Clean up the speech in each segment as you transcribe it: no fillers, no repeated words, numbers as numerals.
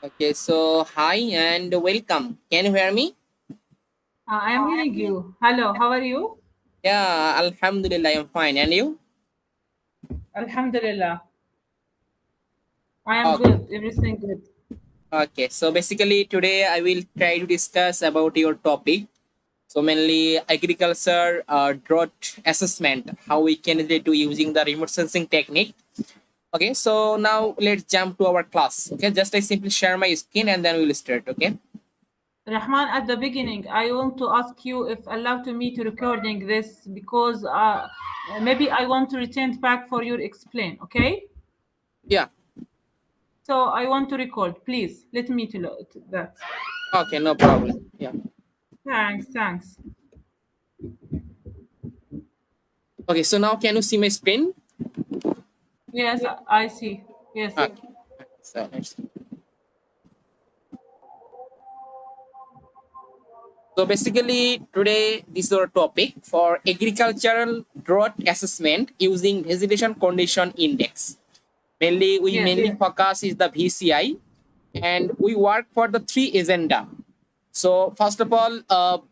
Okay, so hi and welcome. Can you hear me? I am hearing you. Hello, how are you? Yeah, Alhamdulillah, I'm fine. And you? Alhamdulillah. I am Okay. good. Everything good. Okay. So basically, today I will try to discuss about your topic. So mainly agriculture drought assessment, how we can relate to using the remote sensing technique. Okay. So now let's jump to our class. Okay. Just I simply share my screen and then we'll start. Okay. Rahman, at the beginning, I want to ask you if allowed to me to recording this because maybe I want to return back for your explain, okay? Yeah. So I want to record. Please let me to that. Okay. No problem. Yeah. Thanks. Okay. So now can you see my screen? Yes, I see. Yes. Okay. So let's. So basically, today this is our topic for agricultural drought assessment using vegetation condition index. We Yes. mainly focus is the VCI, and we work for the three agenda. So first of all,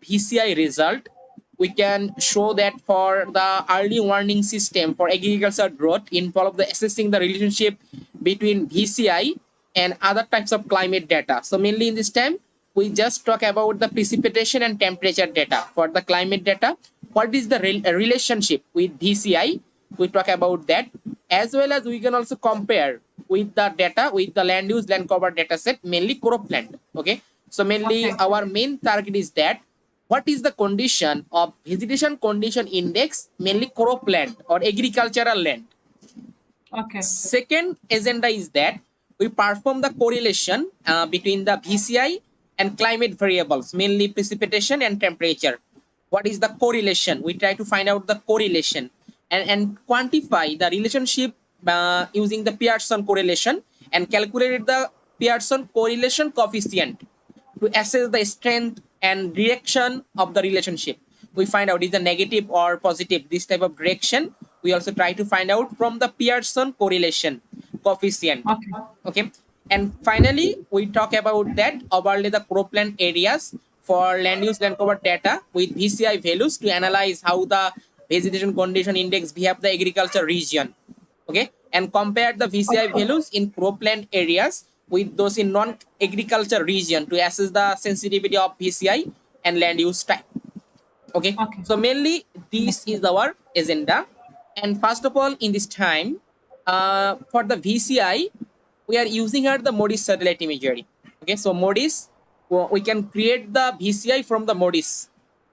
VCI result, we can show that for the early warning system for agricultural drought involve the assessing the relationship between VCI and other types of climate data. So mainly in this time, we just talk about the precipitation and temperature data for the climate data. What is the relationship with VCI? We talk about that, as well as we can also compare with the data with the land use land cover data set, mainly cropland. Okay, so mainly Okay. our main target is that what is the condition of vegetation condition index, mainly cropland or agricultural land. Okay. Second agenda is that we perform the correlation between the VCI and climate variables, mainly precipitation and temperature. What is the correlation? We try to find out the correlation and quantify the relationship using the Pearson correlation and calculate the Pearson correlation coefficient to assess the strength and direction of the relationship. We find out is the negative or positive, this type of direction. We also try to find out from the Pearson correlation coefficient. Okay. Okay. And finally, we talk about that overlay the cropland areas for land use land cover data with VCI values to analyze how the vegetation condition index behave the agriculture region. Okay, and compare the VCI values in cropland areas with those in non-agriculture region to assess the sensitivity of VCI and land use type. Okay, Okay. so mainly this is our agenda. And first of all, in this time, for the VCI, we are using here the MODIS satellite imagery. Okay, so MODIS, we can create the VCI from the MODIS,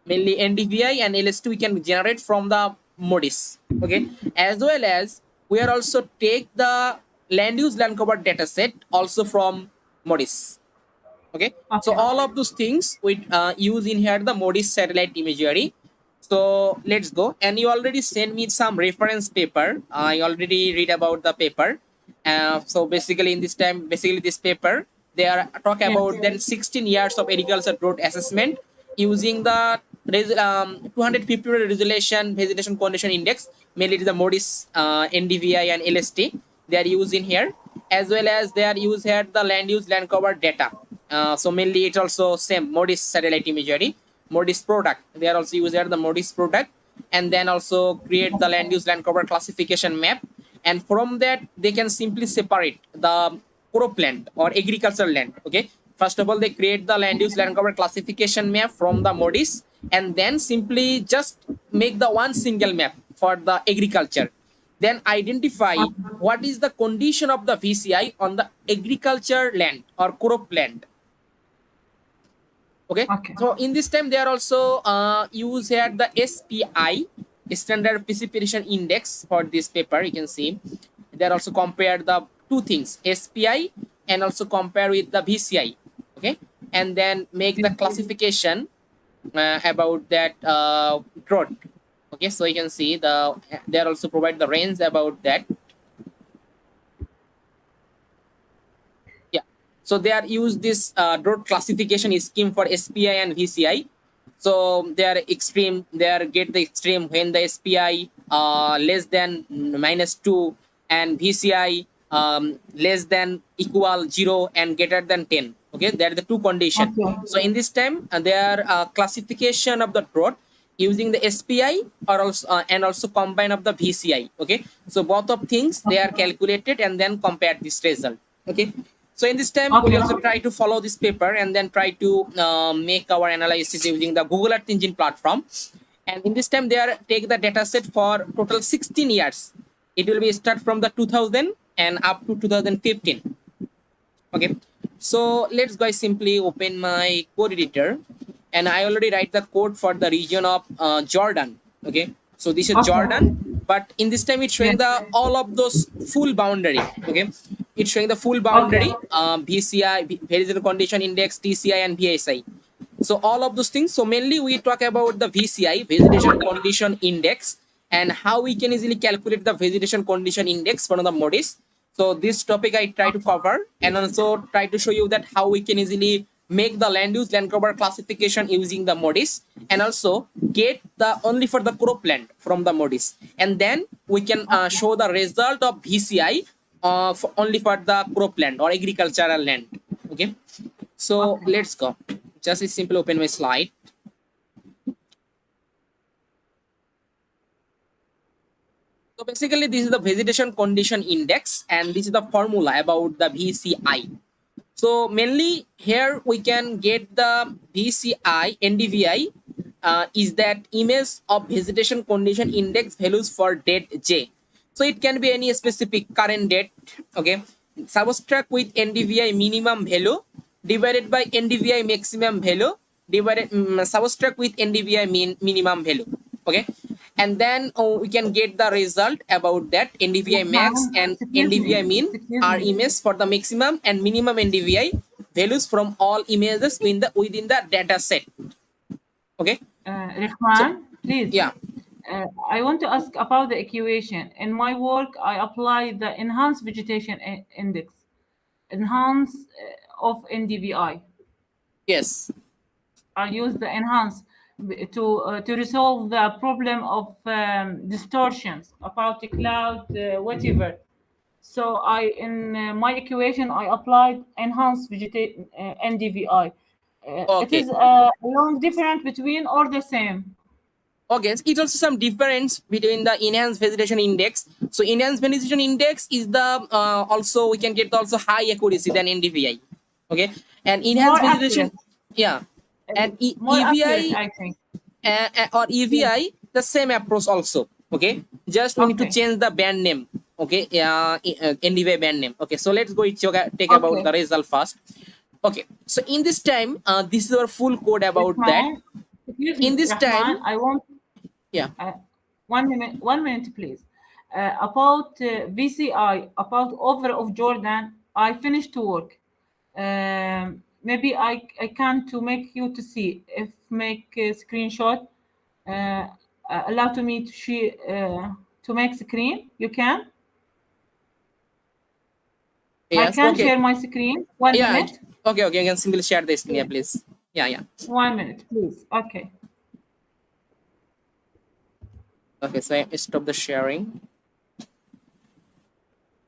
mainly NDVI and LS2 we can generate from the MODIS. Okay, as well as we are also take the land use land cover data set also from MODIS. Okay, so Okay. all of those things we use in here the MODIS satellite imagery. So let's go. And you already sent me some reference paper. I already read about the paper. So basically in this time, basically this paper, they are talk Yes. about then 16 years of agriculture growth assessment using the 250 resolution vegetation condition index. Mainly it is the MODIS, NDVI and LST. They are used in here, as well as they are used here the land use land cover data. So mainly it's also same MODIS satellite imagery, MODIS product. They are also used here the MODIS product, and then also create the land use land cover classification map. And from that they can simply separate the cropland or agricultural land. Okay, first of all they create the land use land cover classification map from the MODIS, and then simply just make the one single map for the agriculture, then identify what is the condition of the VCI on the agriculture land or crop land. Okay, Okay. so in this time they are also use here the SPI, standard precipitation index. For this paper you can see they are also compare the two things, SPI and also compare with the VCI. Okay, and then make the classification about that drought. Okay, so you can see they are also provide the range about that. Yeah, so they are use this drought classification scheme for SPI and VCI. So they are extreme, they are get the extreme when the SPI less than -2 and VCI less than equal 0 and greater than 10. Okay, there are the two conditions. Okay. So in this time, there are classification of the drought using the SPI or also and also combine of the VCI. Okay, so both of things they are calculated and then compare this result. Okay, so in this time we Okay. also try to follow this paper and then try to make our analysis using the Google Earth Engine platform. And in this time they are take the data set for total 16 years. It will be start from the 2000 and up to 2015. Okay, so let's go simply open my code editor, and I already write the code for the region of Jordan. Okay, so this is Okay. Jordan, but in this time it's showing Yes. the all of those full boundary. Okay, it's showing the full Okay. boundary, VCI, Vegetation Condition Index, TCI, and VSI. So all of those things. So mainly we talk about the VCI, Vegetation Condition Index, and how we can easily calculate the Vegetation Condition Index for the MODIS. So this topic I try to cover, and also try to show you that how we can easily make the land use land cover classification using the MODIS, and also get the only for the cropland from the MODIS, and then we can show the result of VCI only for the cropland or agricultural land. Okay, so Okay. let's go. Just simply open my slide. So basically, this is the vegetation condition index, and this is the formula about the VCI. So mainly here we can get the VCI NDVI is that image of vegetation condition index values for date J. So it can be any specific current date. Okay, subtract with NDVI minimum value divided by NDVI maximum value divided subtract with NDVI minimum value. Okay, and then we can get the result about that NDVI max and Excuse me. NDVI mean Excuse are me. images for the maximum and minimum NDVI values from all images within the data set. Okay, Rahman, please. yeah, I want to ask about the equation. In my work, I apply the enhanced vegetation index, enhance of NDVI. yes, I use the enhance to resolve the problem of distortions about the cloud, whatever. So I in my equation I applied enhanced vegetation NDVI. It okay. is long different between or the same. Okay, so it's also some difference between the enhanced vegetation index. So enhanced vegetation index is the also we can get also high accuracy than NDVI. Okay, and More enhanced vegetation, accurate. yeah, and More accurate, EVI I think. or Yes. EVI the same approach also. Okay, just we need to Okay. change the band name. Okay, NDVI band name. Okay, so let's go take about Okay. the result first. Okay, so in this time, this is our full code about that. Rahman, excuse In me, this Rahman. time, I want yeah. 1 minute, please. About VCI, about over of Jordan, I finished to work. Maybe I can to make you to see if make a screenshot. Allow to me to make screen. You can. I Yes, can okay. share my screen. 1 Yeah, minute. okay, okay. You can simply share the screen, yeah, Yes. please. Yeah, yeah. 1 minute, please. Okay. Okay, so I stop the sharing.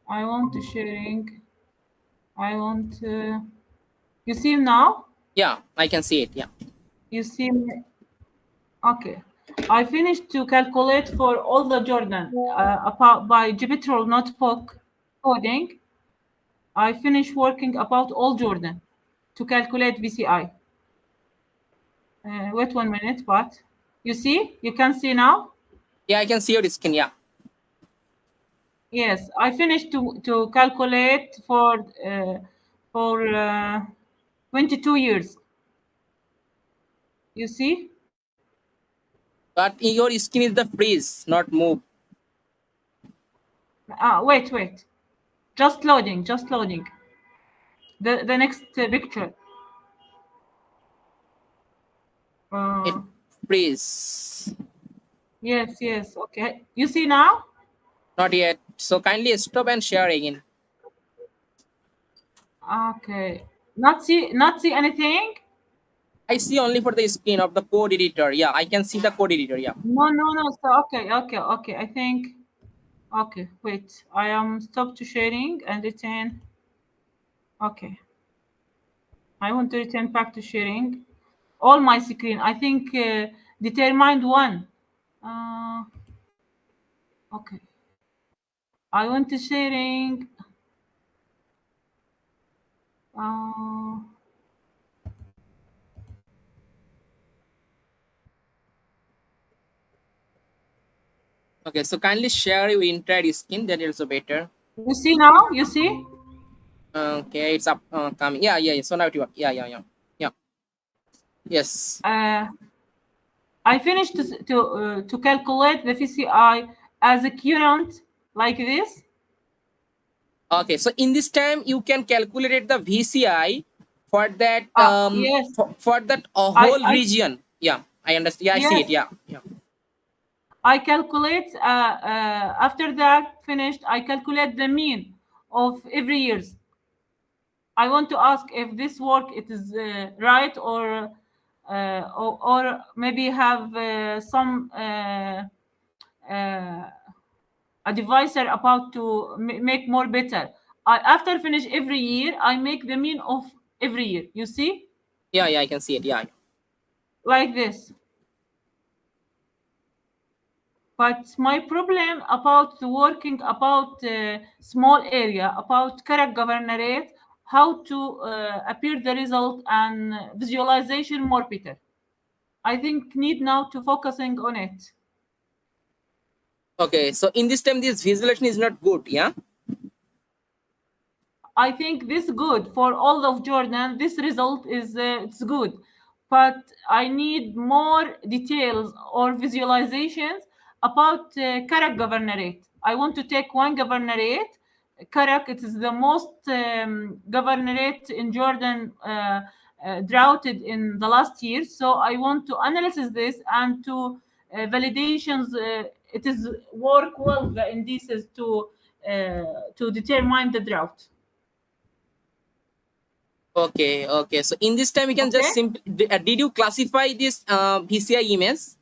I want to sharing. I want. You see now? Yeah, I can see it. Yeah. You see me? Okay. I finished to calculate for all the Jordan about by Jupyter notebook coding. I finished working about all Jordan to calculate VCI. Wait 1 minute, but you see? You can see now? Yeah, I can see your screen. Yeah. Yes, I finished to calculate for 22 years. You see? But in your screen is the freeze, not move. Wait. Just loading, just loading. The next picture. It Uh, freeze. yes. Okay. You see now? Not yet. So kindly stop and share again. Okay. Not see anything? I see only for the screen of the code editor. Yeah, I can see the code editor. Yeah. No. So okay. I think. Okay, wait. I am stopped to sharing and return. Okay. I want to return back to sharing all my screen. I think determined one. Uh, okay. I want to sharing. Uh, Okay, so kindly share your entire screen. That is also better. you see now? You see? Okay, it's up coming. Yeah, yeah, yeah. So now it works. Yeah, yeah, yeah, yeah. Yes. Uh, I finished to calculate the VCI as a current like this. Okay, so in this time you can calculate the VCI for that Yes. for that whole I region. Yeah, I understand. Yeah, I see yes. it. Yeah, yeah. I calculate after that finished. I calculate the mean of every years. I want to ask if this work it is right or maybe have some uh, advisor about to make more better. After finish every year, I make the mean of every year. You see, Yeah, yeah, I can see it. Yeah, like this. But my problem about the working about small area about Karak governorate, how to appear the result and visualization more better. I think need now to focusing on it. okay, so in this time this visualization is not good. Yeah. I think this good for all of Jordan. This result is it's good, but I need more details or visualizations about Karak governorate. I want to take one governorate. Karak, it is the most governorate in Jordan droughted in the last year. So I want to analyze this and to validations. It is work well the indices to determine the drought. Okay, okay. So in this time we can just Okay. simply did you classify this VCI image?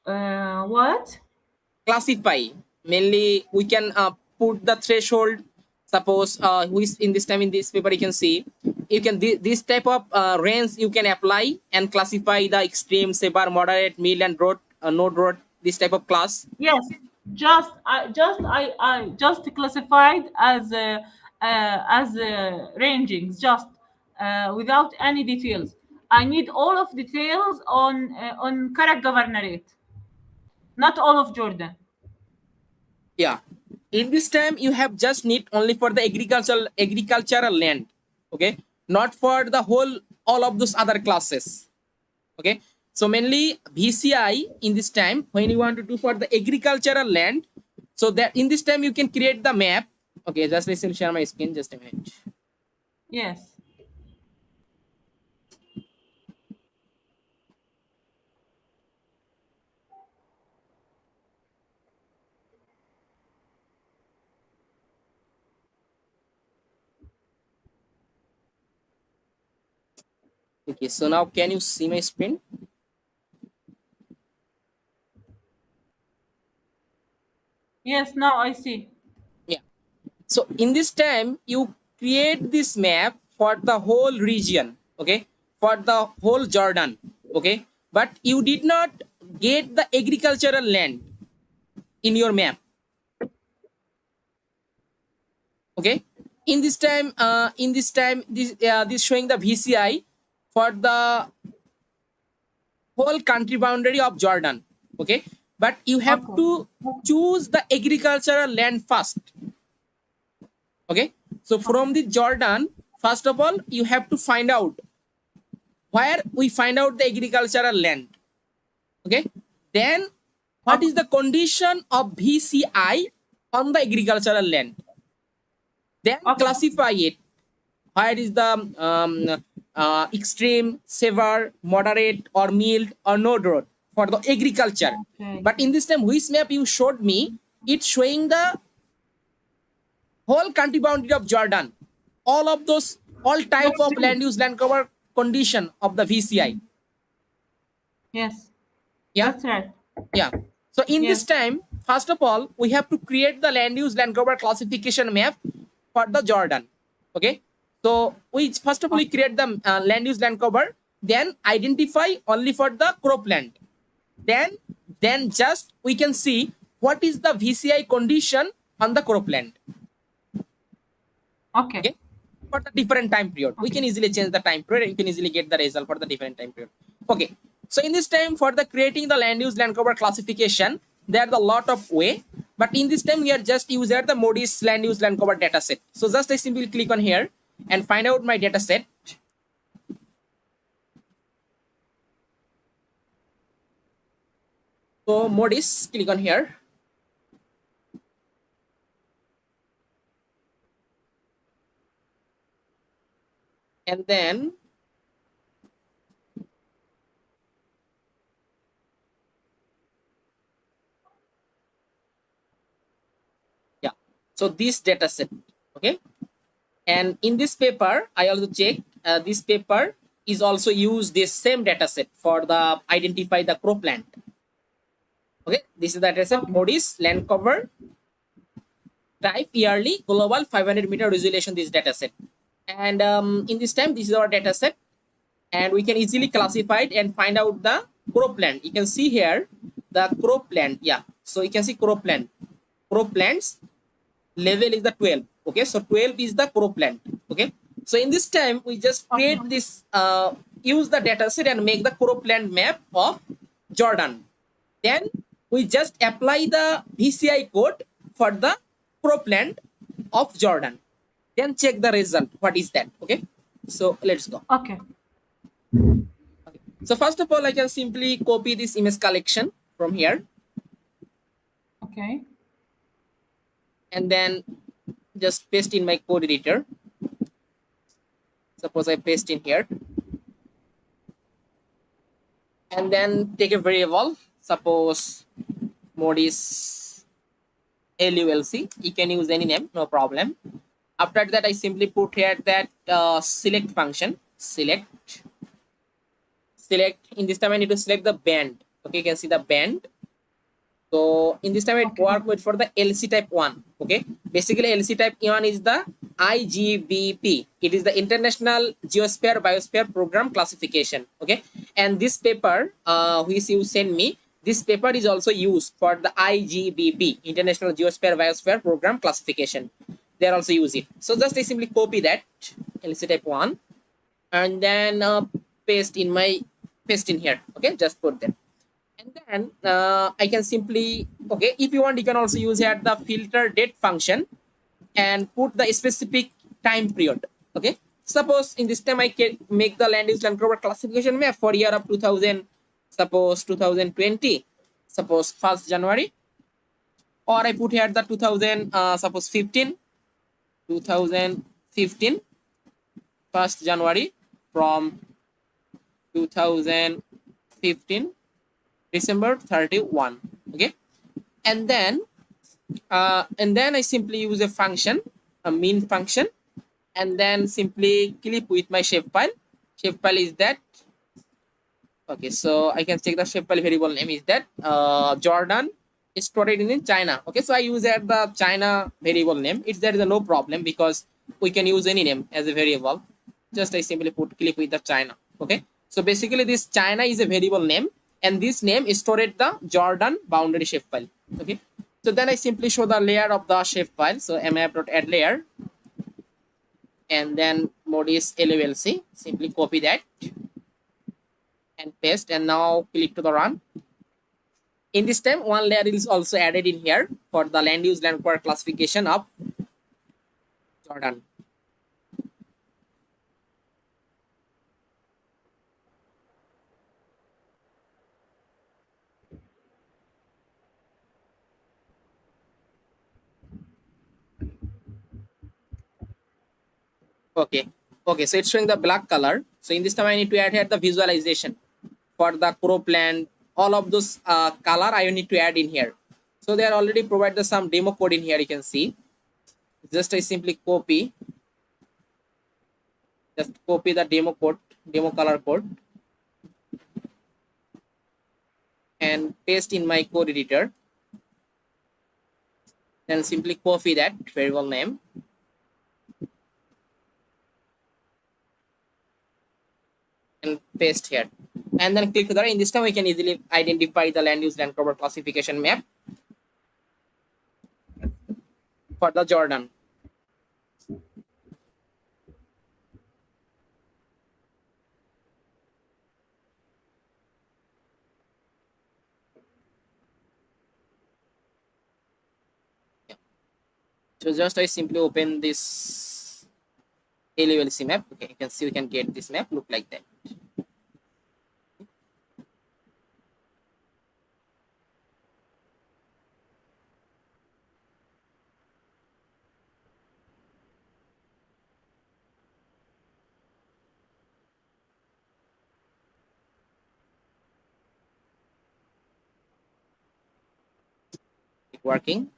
Uh, what? Classify, mainly we can put the threshold. Suppose which in this time in this paper you can see you can this type of range you can apply and classify the extreme, severe, moderate, mild and drought, no drought, this type of class. Yes. I just classified as rangings, just without any details. I need all of details on Karak governorate, not all of Jordan. Yeah, in this time you have just need only for the agricultural land. Okay, not for the whole all of those other classes. Okay, so mainly VCI in this time when you want to do for the agricultural land, so that in this time you can create the map. Okay, just listen, share my screen just a minute. Yes. Okay, so now can you see my screen? Yes. Now I see. Yeah, so in this time you create this map for the whole region. Okay, for the whole Jordan. Okay, but you did not get the agricultural land in your map. Okay, in this time this showing the VCI for the whole country boundary of Jordan. Okay, but you have Okay. to choose the agricultural land first. Okay, so from Okay. the Jordan, first of all you have to find out where we find out the agricultural land. Okay, then what is Okay. the condition of VCI on the agricultural land, then Okay. classify it. Where is the extreme, severe, moderate, or mild, or no drought for the agriculture. Okay. But in this time, which map you showed me, it's showing the whole country boundary of Jordan. All of those, all type That's of true. land use, land cover condition of the VCI. Yes. Yeah, That's right. yeah. So in this Yes. time, first of all, we have to create the land use land cover classification map for the Jordan. Okay. So we first of all we Okay. create the land use land cover, then identify only for the cropland. Then just we can see what is the VCI condition on the cropland. Okay. Okay. For the different time period, we Okay. can easily change the time period and you can easily get the result for the different time period. Okay, so in this time for the creating the land use land cover classification, there are a lot of way, but in this time we are just using the modis land use land cover data set. So just I simply click on here and find out my data set. So modis, click on here, and then yeah, so this data set. Okay, and in this paper I also check this paper is also use this same data set for the identify the cropland. Okay, this is the data set, Okay. modis land cover type yearly global 500-meter resolution, this data set. And in this time this is our data set, and we can easily classify it and find out the cropland. You can see here the cropland. Yeah, so you can see croplands level is the 12. Okay, so 12 is the cropland. Okay, so in this time we just Okay. create this use the data set and make the cropland map of Jordan. Then we just apply the VCI code for the cropland of Jordan. Then check the result. What is that? Okay, so let's go. Okay. So first of all, I can simply copy this image collection from here Okay. and then just paste in my code editor. Suppose I paste in here and then take a variable. Suppose modis LULC. You can use any name, no problem. After that, I simply put here that select function. Select. In this time I need to select the band. Okay, you can see the band. So in this time I Okay. work with for the LC type 1. Okay, basically LC type 1 is the IGBP. It is the International Geosphere Biosphere Program Classification. Okay, and this paper which you send me, this paper is also used for the IGBP, International Geosphere Biosphere Program Classification. They are also use it. So just I simply copy that LC type 1 and then paste in here. Okay, just put that. And then I can simply, okay, if you want, you can also use here the filter date function and put the specific time period. Okay, suppose in this time I can make the land use land cover classification map for year of 2000, suppose 2020, suppose 1st January, or I put here the 2000, suppose 15, 2015, 1st January from 2015 December 31. Okay, and then I simply use a function, a mean function, and then simply clip with my shapefile. Shapefile is that. Okay, so I can check the shapefile variable name is that Jordan is stored in China. Okay, so I use that the China variable name. It's there is no problem because we can use any name as a variable. Just I simply put clip with the China. Okay, so basically this China is a variable name and this name is stored the Jordan boundary shapefile. Okay, so then I simply show the layer of the shapefile. So map.add layer and then modis LULC. Simply copy that and paste, and now click to the run. In this time, one layer is also added in here for the land use land cover classification of Jordan. Okay. Okay, so it's showing the black color. So in this time, I need to add here the visualization for the cropland. All of those color I need to add in here. So they are already provided some demo code in here. You can see. Just I simply copy. Just copy the demo code, demo color code. and paste in my code editor. Then simply copy that variable name and paste here. And then click there. In this time, we can easily identify the land use land cover classification map for the Jordan. So just I simply open this LULC map. Okay, you can see we can get this map look like that. It working?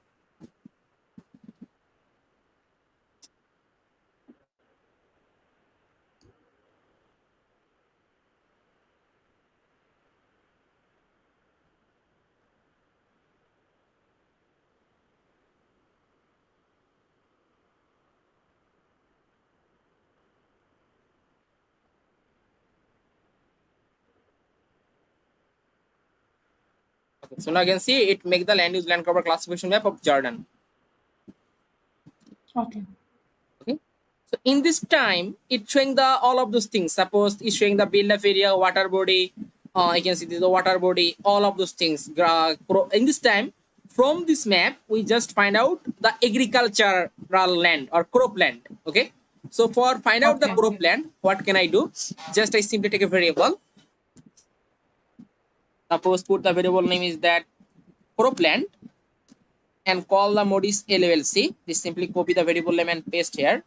Okay, so now you can see it make the land use land cover classification map of Jordan. Okay. Okay. So in this time, it's showing the all of those things. Suppose it's showing the build-up area, water body. You can see this is the water body, all of those things. In this time, from this map, we just find out the agricultural land or cropland. Okay. So for find out the Okay. cropland, what can I do? Just I simply take a variable. Suppose put the variable name is that cropland and call the modis LULC. This simply copy the variable name and paste here.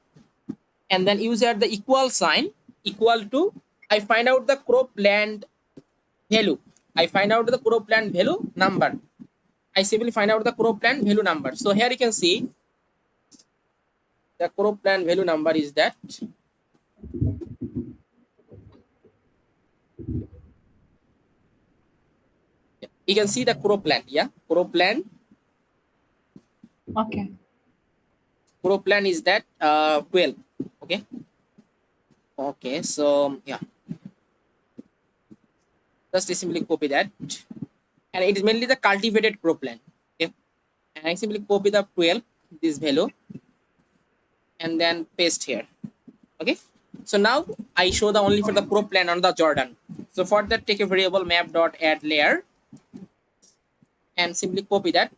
And then use here the equal sign equal to, I find out the cropland value. I find out the cropland value number. I simply find out the cropland value number. So here you can see the cropland value number is that. You can see the cropland, yeah, cropland. Okay. Cropland is that 12. Okay. Okay. So yeah, just simply copy that, and it is mainly the cultivated cropland. Okay, and I simply copy the 12 this value, and then paste here. Okay. So now I show the only for the cropland on the Jordan. So for that, take a variable map dot add layer, and simply copy that.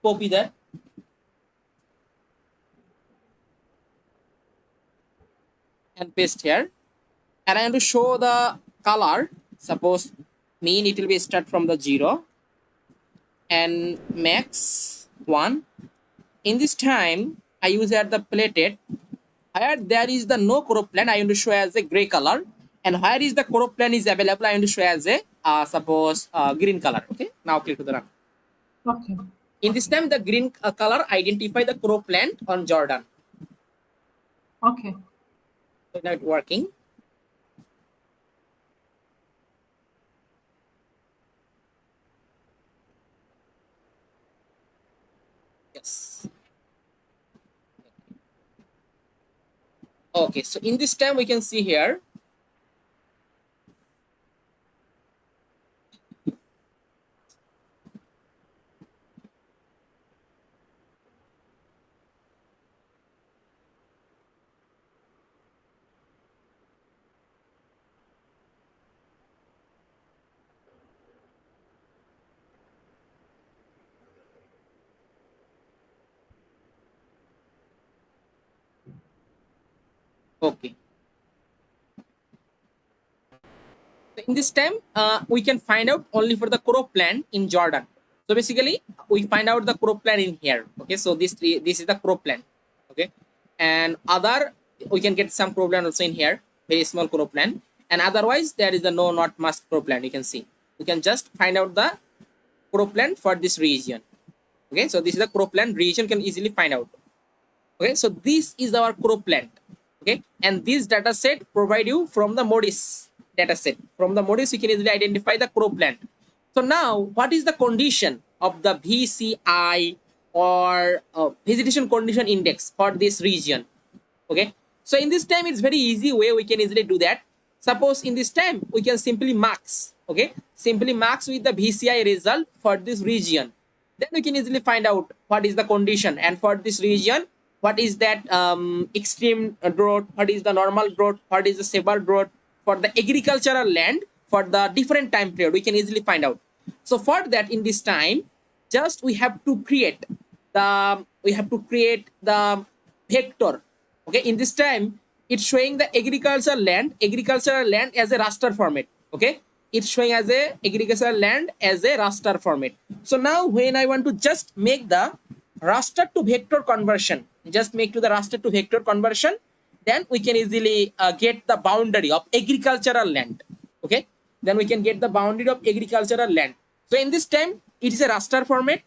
Copy that. And paste here. And I want to show the color. Suppose mean it will be start from the 0 and max 1. In this time, I use here the plated. Here there is the no cropland, I want to show as a gray color. And where is the cropland is available, I want to show as a suppose green color. Okay. Now click to the run. Okay. In this time, the green color identify the cropland on Jordan. Okay. So now it's working. Yes. Okay, so in this time we can see here. Okay. So in this time, we can find out only for the cropland in Jordan. So basically, we find out the cropland in here. Okay, so this is the cropland. Okay, and other we can get some cropland also in here, very small cropland. And otherwise, there is the no not must cropland. You can see. We can just find out the cropland for this region. Okay, so this is the cropland region. Can easily find out. Okay, so this is our cropland. Okay, and this data set provide you from the modis data set. From the models, we can easily identify the cropland. So now, what is the condition of the VCI or vegetation condition index for this region? Okay, so in this time, it's very easy way we can easily do that. Suppose in this time, we can simply marks, okay, simply marks with the VCI result for this region. Then we can easily find out what is the condition, and for this region, what is that extreme drought, what is the normal drought, what is the severe drought for the agricultural land for the different time period. We can easily find out. So for that, in this time, just we have to create the vector. Okay, in this time, it's showing the agricultural land as a raster format. Okay, it's showing as a agricultural land as a raster format. So now when I want to just make the raster to vector conversion, then we can easily get the boundary of agricultural land. Okay, then we can get the boundary of agricultural land. So in this time, it is a raster format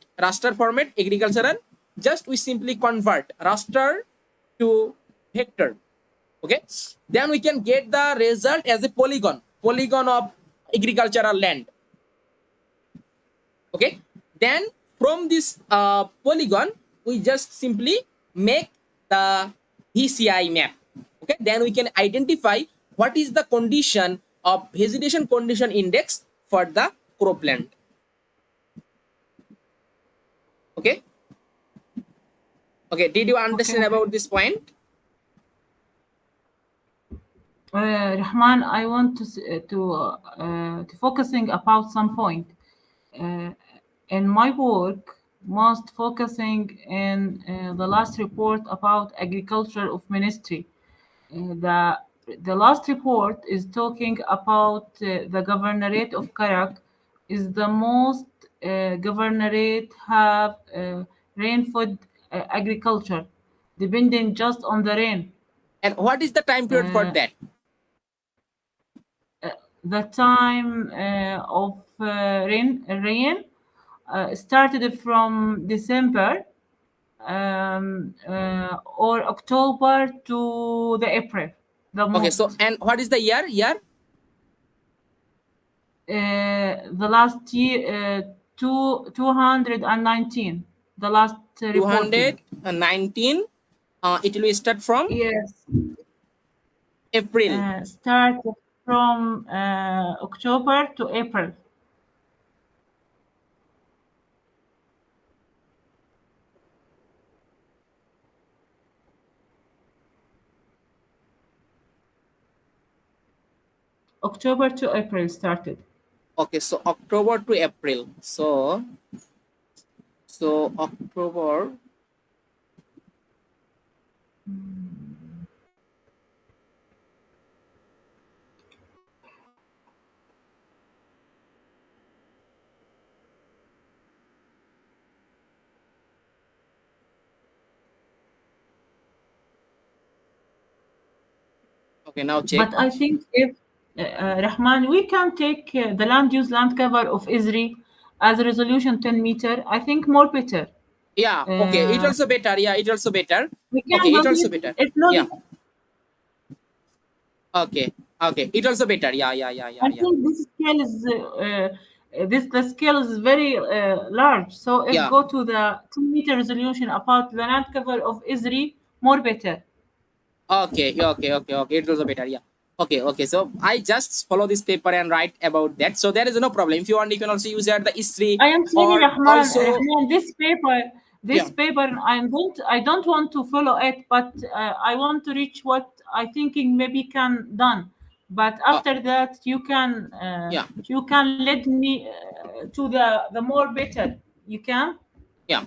agricultural. Just we simply convert raster to vector. Okay, then we can get the result as a polygon of agricultural land. Okay, then from this polygon, we just simply make the VCI map. Okay, then we can identify what is the condition of vegetation condition index for the cropland. Okay, did you understand about this point? Rahman, I want to focusing about some point. In my work, most focusing in the last report about agriculture of ministry. The last report is talking about the governorate of Karak is the most governorate have rain-fed agriculture, depending just on the rain. And what is the time period for that? The time of rain started from December or October to the April. Okay, so and what is the year? The last year, 219. The last 219. It will start from April. Start from October to April. October to April started. Okay, so October to April. So October. Okay, now check. But I think if Rahman, we can take the land use land cover of ISRI as a resolution 10 meter. I think more better. Yeah. Okay. It also better. Yeah. It also better. Okay. It also better. Yeah. Okay. Okay. It also better. Yeah. I think this scale is the scale is very large. So if go to the 10 meter resolution about the land cover of ISRI, more better. Okay. It also better. Yeah. Okay. So I just follow this paper and write about that. So there is no problem. If you want, you can also use the history. I am saying, Rahman, this paper, I don't want to follow it, but I want to reach what I thinking maybe can done. But after that, you can lead me to the more better. You can. Yeah.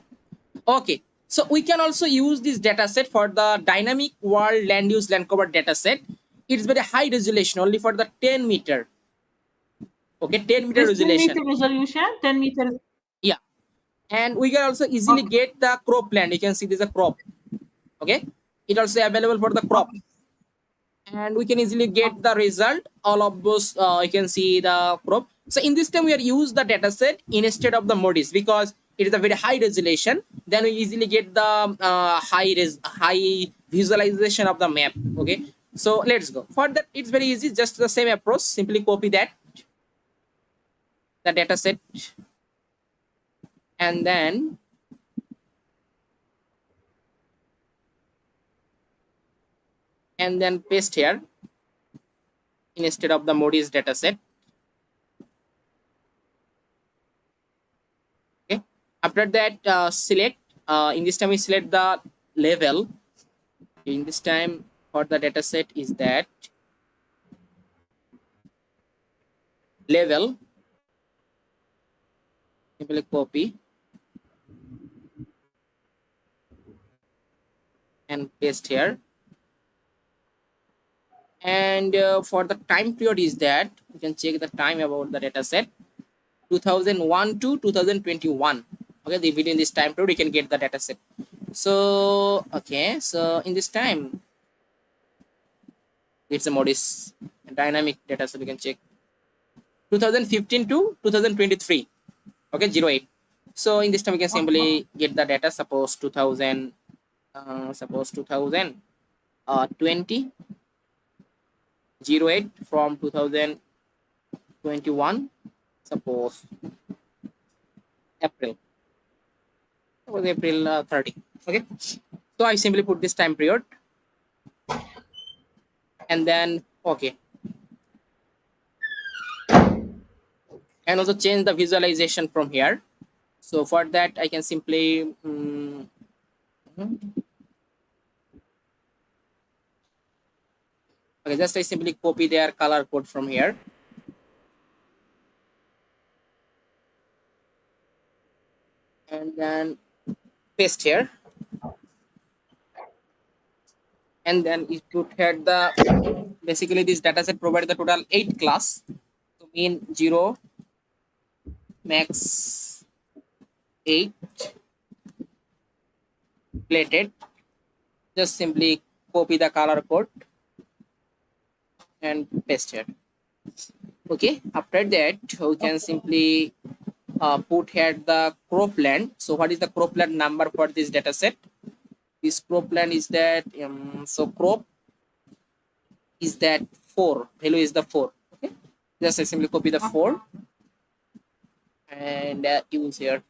Okay. So we can also use this data set for the dynamic world land use land cover data set. It's very high resolution, only for the 10 meter. Okay, 10 meter resolution. 10 meter resolution, 10 meter. Yeah. And we can also easily get the cropland. You can see there's a crop. Okay. It also available for the crop. And we can easily get the result. All of those, you can see the crop. So in this time, we are use the data set instead of the modis because it is a very high resolution. Then we easily get the high visualization of the map. Okay. So let's go. For that, it's very easy. Just the same approach. Simply copy that the data set, and then paste here instead of the Moody's data set. Okay. After that, select. In this time, we select the level. In this time, for the data set is that level. Simply copy and paste here. And for the time period is that you can check the time about the data set 2001 to 2021. Okay, within this time period you can get the data set. So okay, so in this time it's a modis dynamic data set. You can check 2015 to 2023. Okay, 08. So in this time we can simply get the data. Suppose 2000 suppose 2000 20 08 from 2021. Suppose April. It was April 30. Okay, so I simply put this time period, and then okay, and also change the visualization from here. So for that I can simply okay, just I simply copy their color code from here, and then paste here, and then it put here the basically this dataset provided the total 8 class. So mean 0 max 8 plated. Just simply copy the color code and paste here. Okay, after that we can simply put here the Cropland. So what is the Cropland number for this data set? This Cropland is that so crop is that 4, value is the 4. Okay, just I simply copy the 4 and use here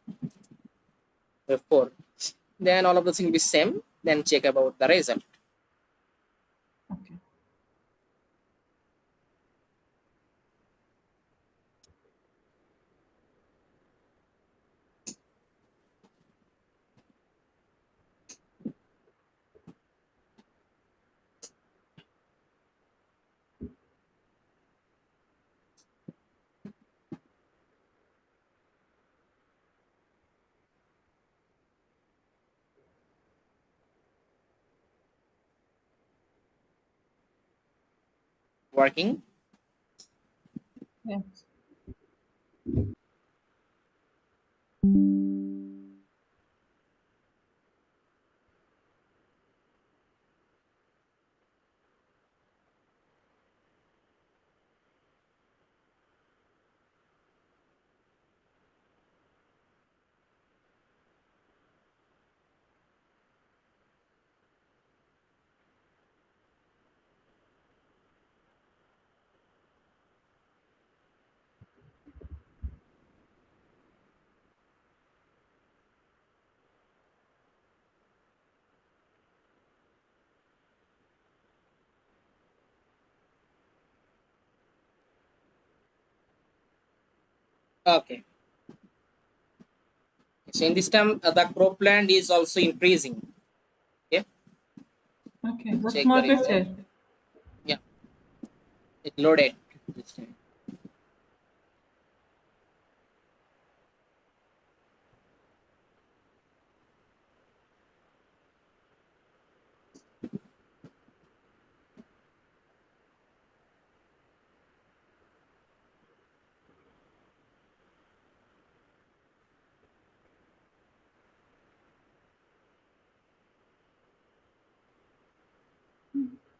the 4. Then all of the things will be same. Then check about the result. Okay. Working. Yes. Okay. So in this time the Cropland is also increasing. Okay. Okay, that's Check the more result. better. Yeah, it loaded this time.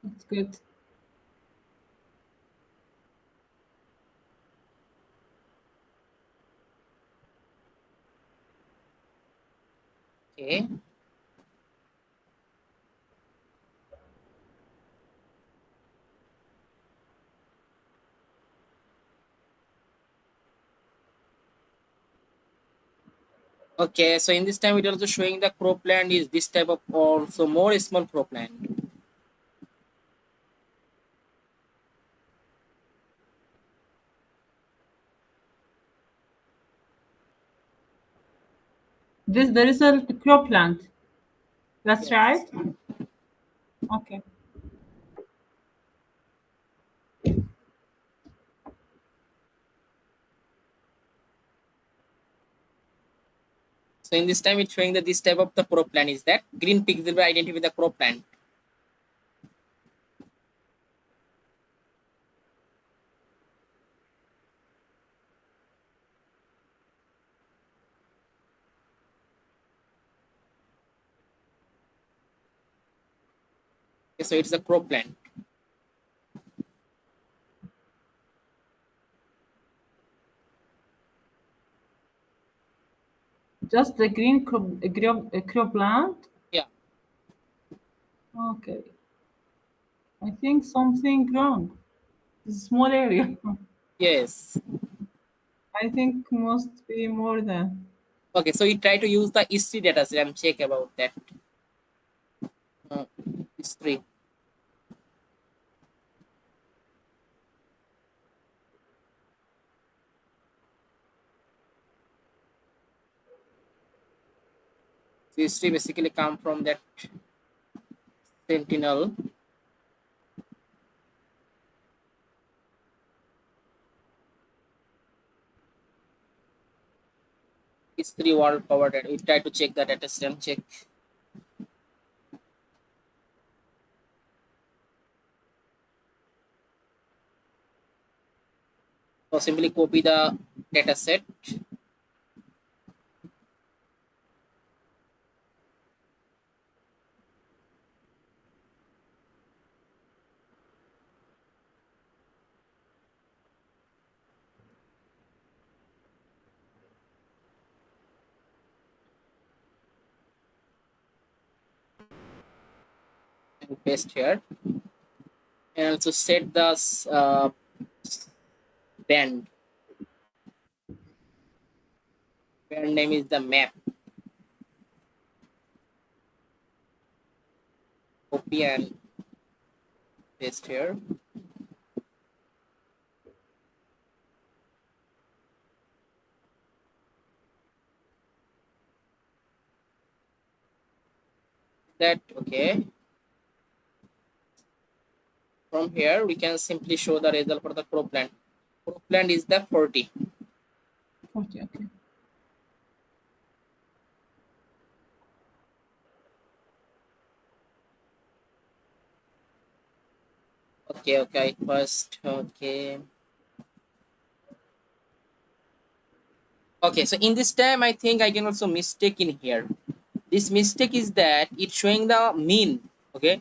That's good. Okay. Okay, so in this time it also showing the cropland is this type of also more small cropland. This the result Cropland. That's Yes. right. Okay. So in this time it's showing that this type of the cropland is that green pixel will identify the cropland. Okay, so it's a cropland. Just the green Cropland. Yeah. Okay. I think something wrong. It's a small area. Yes. I think must be more than. Okay, so we try to use the history data set and check about that. Uh, History. So history basically come from that sentinel. History world covered it. We try to check the data set and check. So simply copy the data set and paste here, and also set the band. Band name is the map. Copy and paste here. That okay. From here we can simply show the result for the cropland. Cropland is the 40. 40. Okay. Okay, okay. First, okay. Okay, so in this time, I think I can also mistake in here. This mistake is that it's showing the mean. Okay,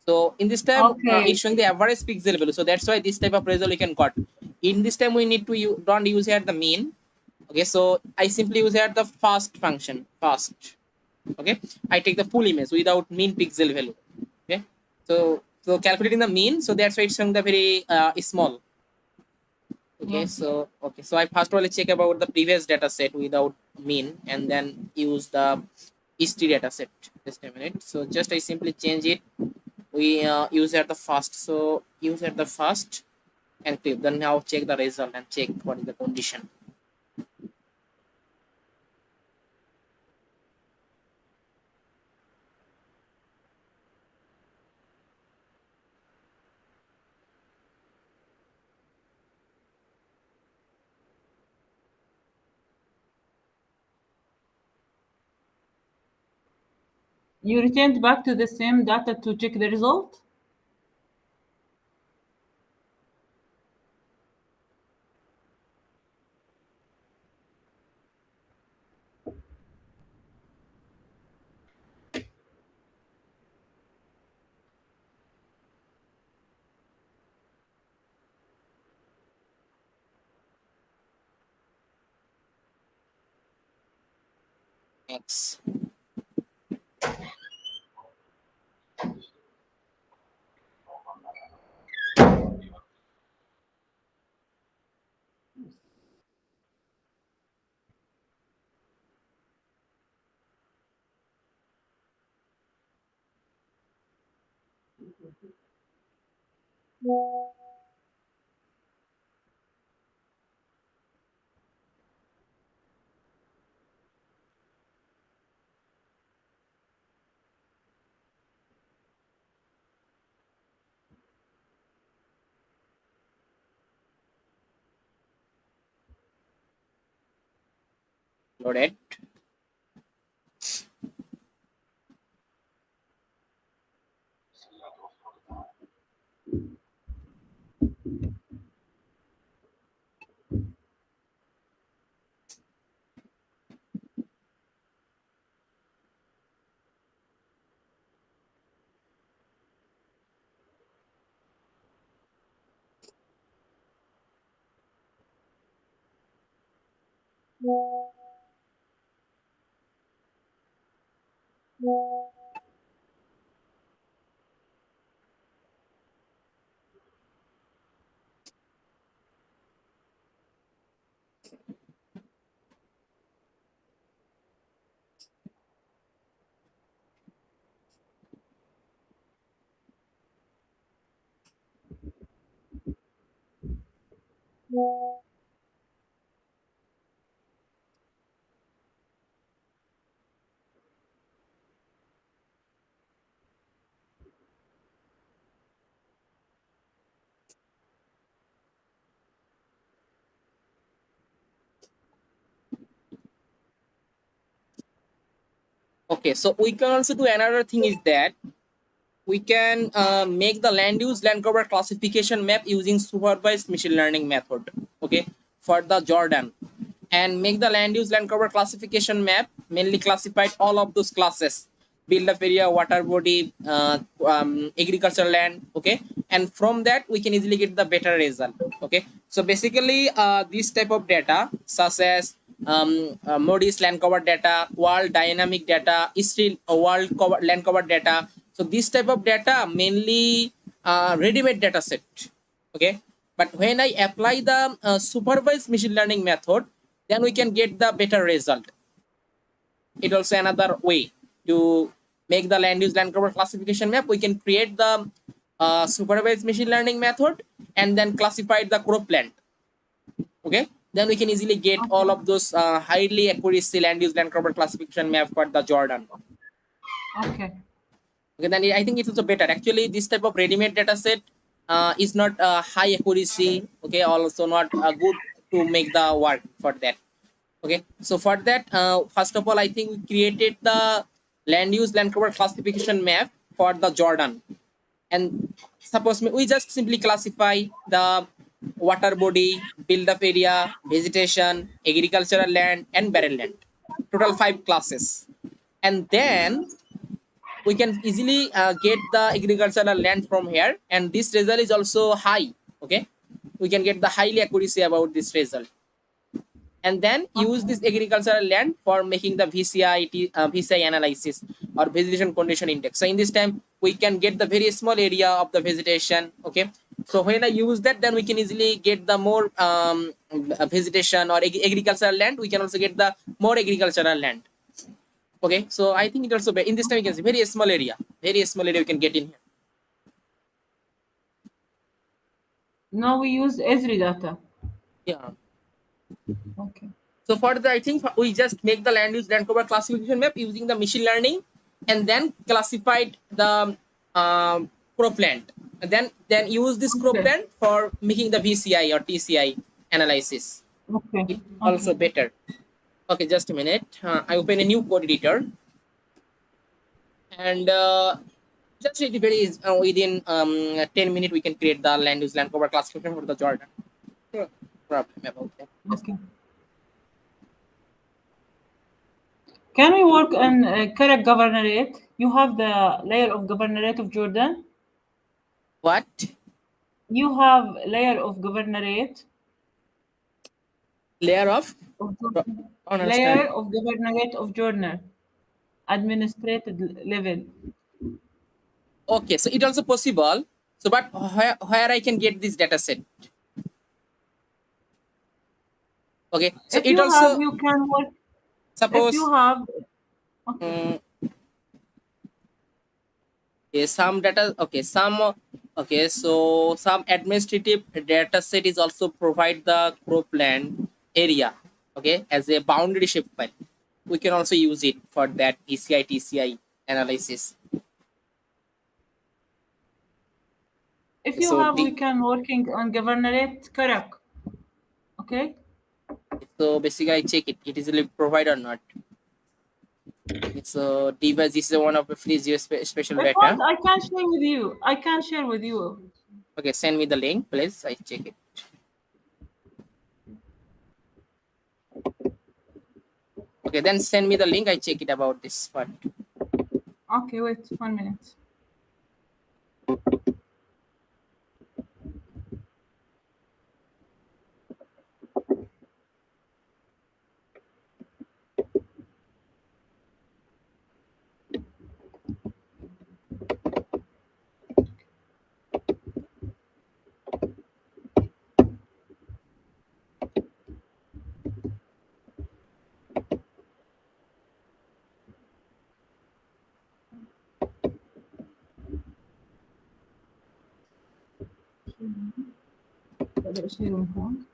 so in this time, it's Okay. showing the average pixel value. So that's why this type of result we can got. In this time, we need to don't use here the mean. Okay, so I simply use here the fast function. Fast. Okay, I take the full image without mean pixel value. Okay, so calculating the mean. So that's why it's showing the very small. Okay, Okay. so I first of all check about the previous data set without mean and then use the history data set. Just a minute. So just I simply change it. We use at the first. So use at the first and click. Then now check the result and check what is the condition. You returned back to the same data to check the result? X. Loaded. Okay, so we can also do another thing is that we can make the land cover classification map using supervised machine learning method. Okay, for the Jordan, and make the land cover classification map mainly classified all of those classes: build up area, water body, agricultural land. Okay, and from that we can easily get the better result. Okay, so basically this type of data such as modis land cover data, world dynamic data, still world cover land cover data. So this type of data mainly ready-made data set. Okay, but when I apply the supervised machine learning method, then we can get the better result. It also another way to make the land cover classification map. We can create the supervised machine learning method and then classify the Cropland. Okay, then we can easily get all of those highly accuracy land cover classification map for the Jordan. Okay. Okay, then I think it's also better. Actually, this type of ready-made data set is not high accuracy. Okay, also not good to make the work for that. Okay, so for that, first of all, I think we created the land cover classification map for the Jordan, and suppose we just simply classify the water body, build up area, vegetation, agricultural land, and barren land. Total 5 classes, and then we can easily get the agricultural land from here, and this result is also high. Okay, we can get the highly accuracy about this result, and then use Okay. this agricultural land for making the VCI analysis or vegetation condition index. So in this time we can get the very small area of the vegetation. Okay, so when I use that, then we can easily get the more vegetation or agricultural land. We can also get the more agricultural land. Okay, so I think it also in this time you can see very small area we can get in here. Now we use Esri data. Yeah. Okay. So for the, I think we just make the land cover classification map using the machine learning, and then classified the Cropland. And then use this Okay. Cropland for making the VCI or TCI analysis. Okay. It Okay. also better. Okay, just a minute. I open a new code editor, and just it very within 10 minutes we can create the land cover classification for the Jordan. No problem about that. Just Okay. Can we work on Karak governorate? You have the layer of governorate of Jordan. what You have layer of governorate layer of? of I Jordan. don't Layer understand. of governorate of Jordan. Administrative level. Okay, so it also possible. So, but where I can get this data set? Okay, so If it you have, also you can work. If you suppose have, okay. um, Okay, some data. Okay, some. Okay, so some administrative data set is also provide the Cropland area. Okay, as a boundary shape file. We can also use it for that VCI TCI analysis. If you So have, we the can working on governorate Karak. Okay. so basically I check it. It is a provide or not. So device. This is one of the free zero special If want, data. I can share with you. I can share with you. Okay, send me the link, please. I check it. Okay, then send me the link. I check it about this part. Okay, wait 1 minute. بدي أشيله من هون.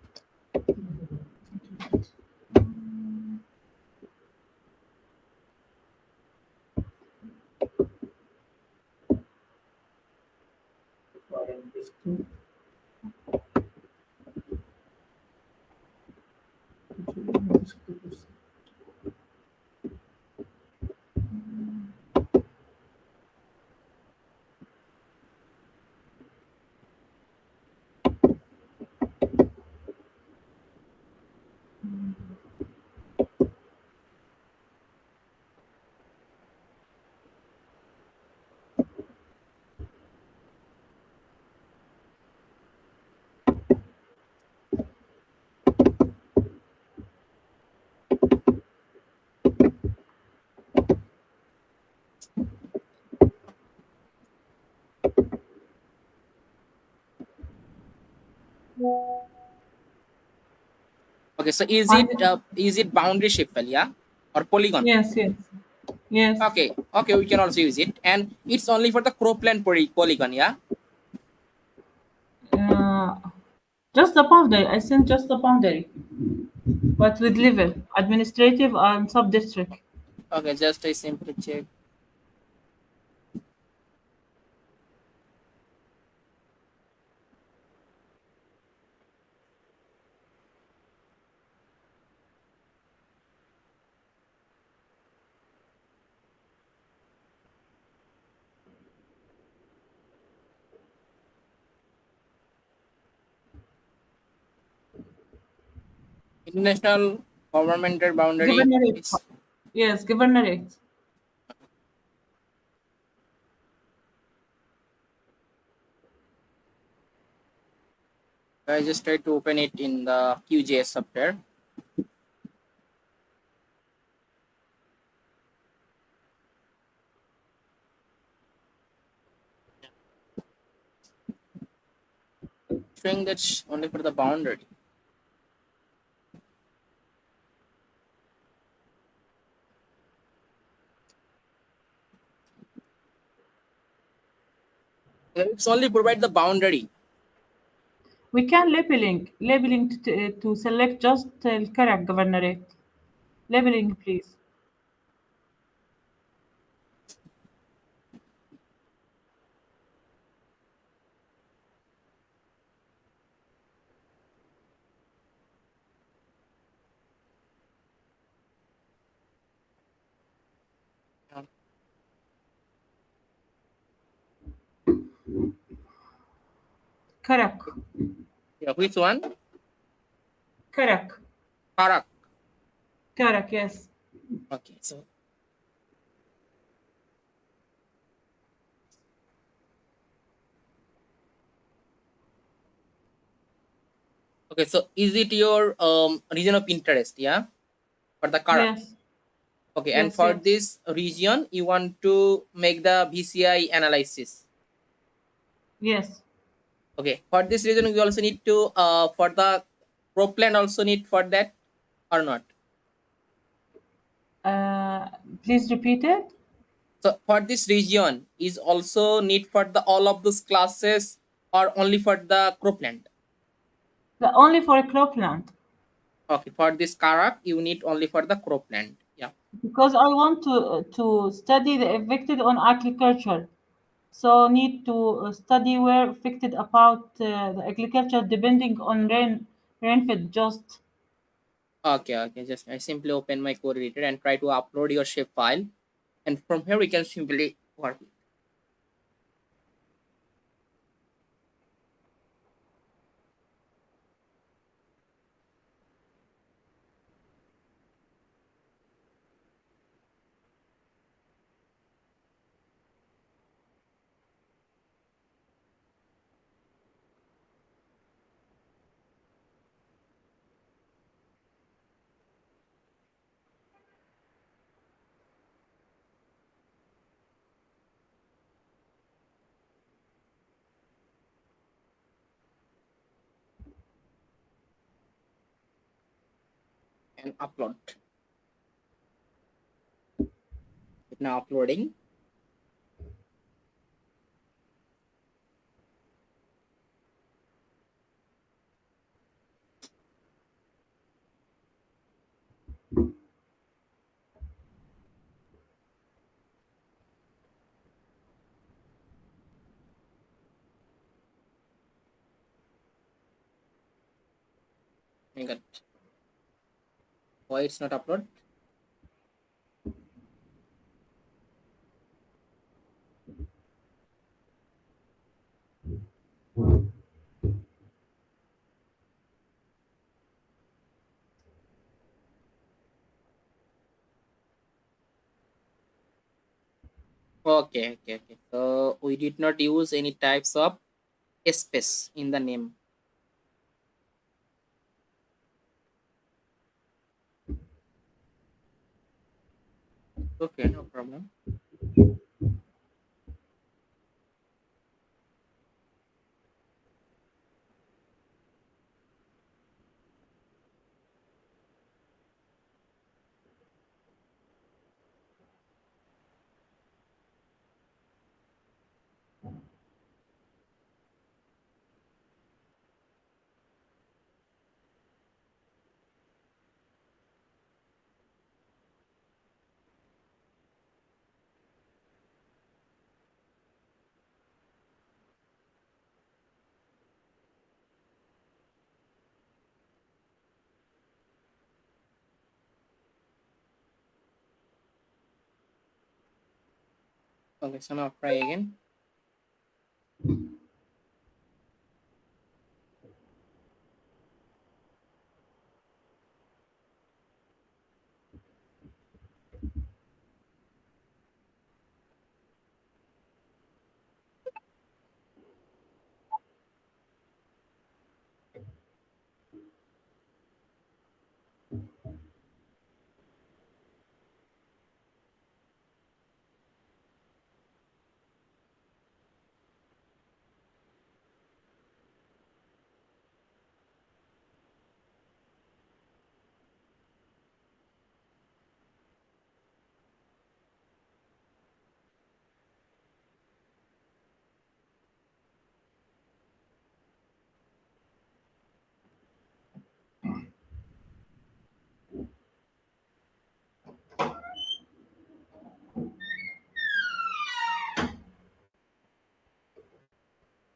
Okay, so is it boundary shape file, yeah, or polygon? Yes, yes, yes. Okay, okay, we can also use it, and it's only for the Cropland polygon, yeah. Uh, just the boundary. I sent just the boundary, but with level, administrative and sub-district. Okay, just I simply check. International governmental boundary. Governorate. It's Yes, governorate. I just try to open it in the QGIS software. Showing that's only for the boundary. It's only provide the boundary. We can labeling to select just Karak governorate. Labeling, please. Karak. Yeah, which one? Karak. Karak. Karak, yes. Okay, so okay, so is it your region of interest? Yeah, for the Karak. Yes. Okay, and Yes, for yes. this region, you want to make the VCI analysis. Yes. Okay, for this region, we also need to for the Cropland also need for that or not. Uh, Please repeat it. So for this region is also need for the all of those classes or only for the Cropland? Only for a Cropland. Okay, for this Karak, you need only for the Cropland. Yeah. Because I want to study the affected on agriculture. So need to study where affected about the agriculture depending on rainfall just. Okay, okay. Just I simply open my code editor and try to upload your shape file, and from here we can simply work. And upload. It's now uploading. I got. Why it's not upload? Okay, okay, okay. So we did not use any types of space in the name. Okay, no problem. Okay, so now try again.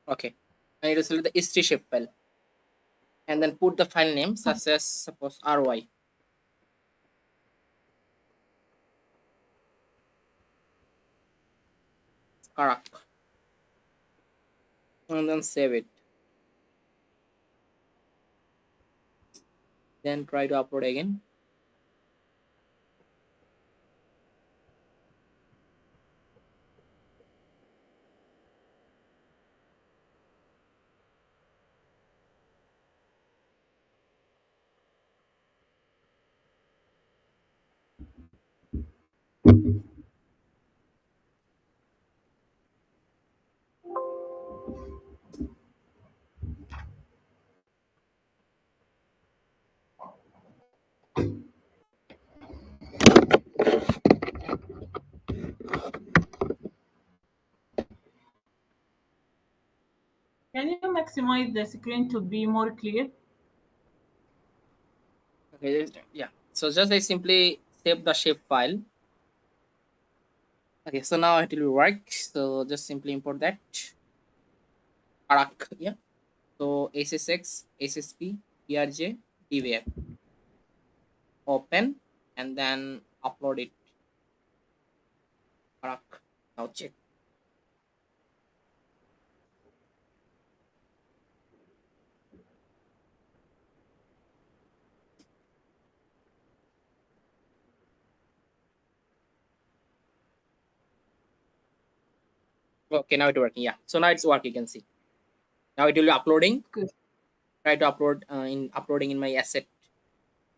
Okay. I need to select the history shape file and then put the file name such as suppose RY. Karak. And then save it. Then try to upload again. Can you maximize the screen to be more clear? Okay, yeah. So just I simply save the shape file. Okay, so now it will work. So just simply import that. Karak, yeah. So SSX, SSP, PRJ, DWF. Open and then upload it. Karak. Now check. Okay, now it's working. Yeah. So now it's working. You can see. Now it will be uploading. Good. Try to upload in uploading in my asset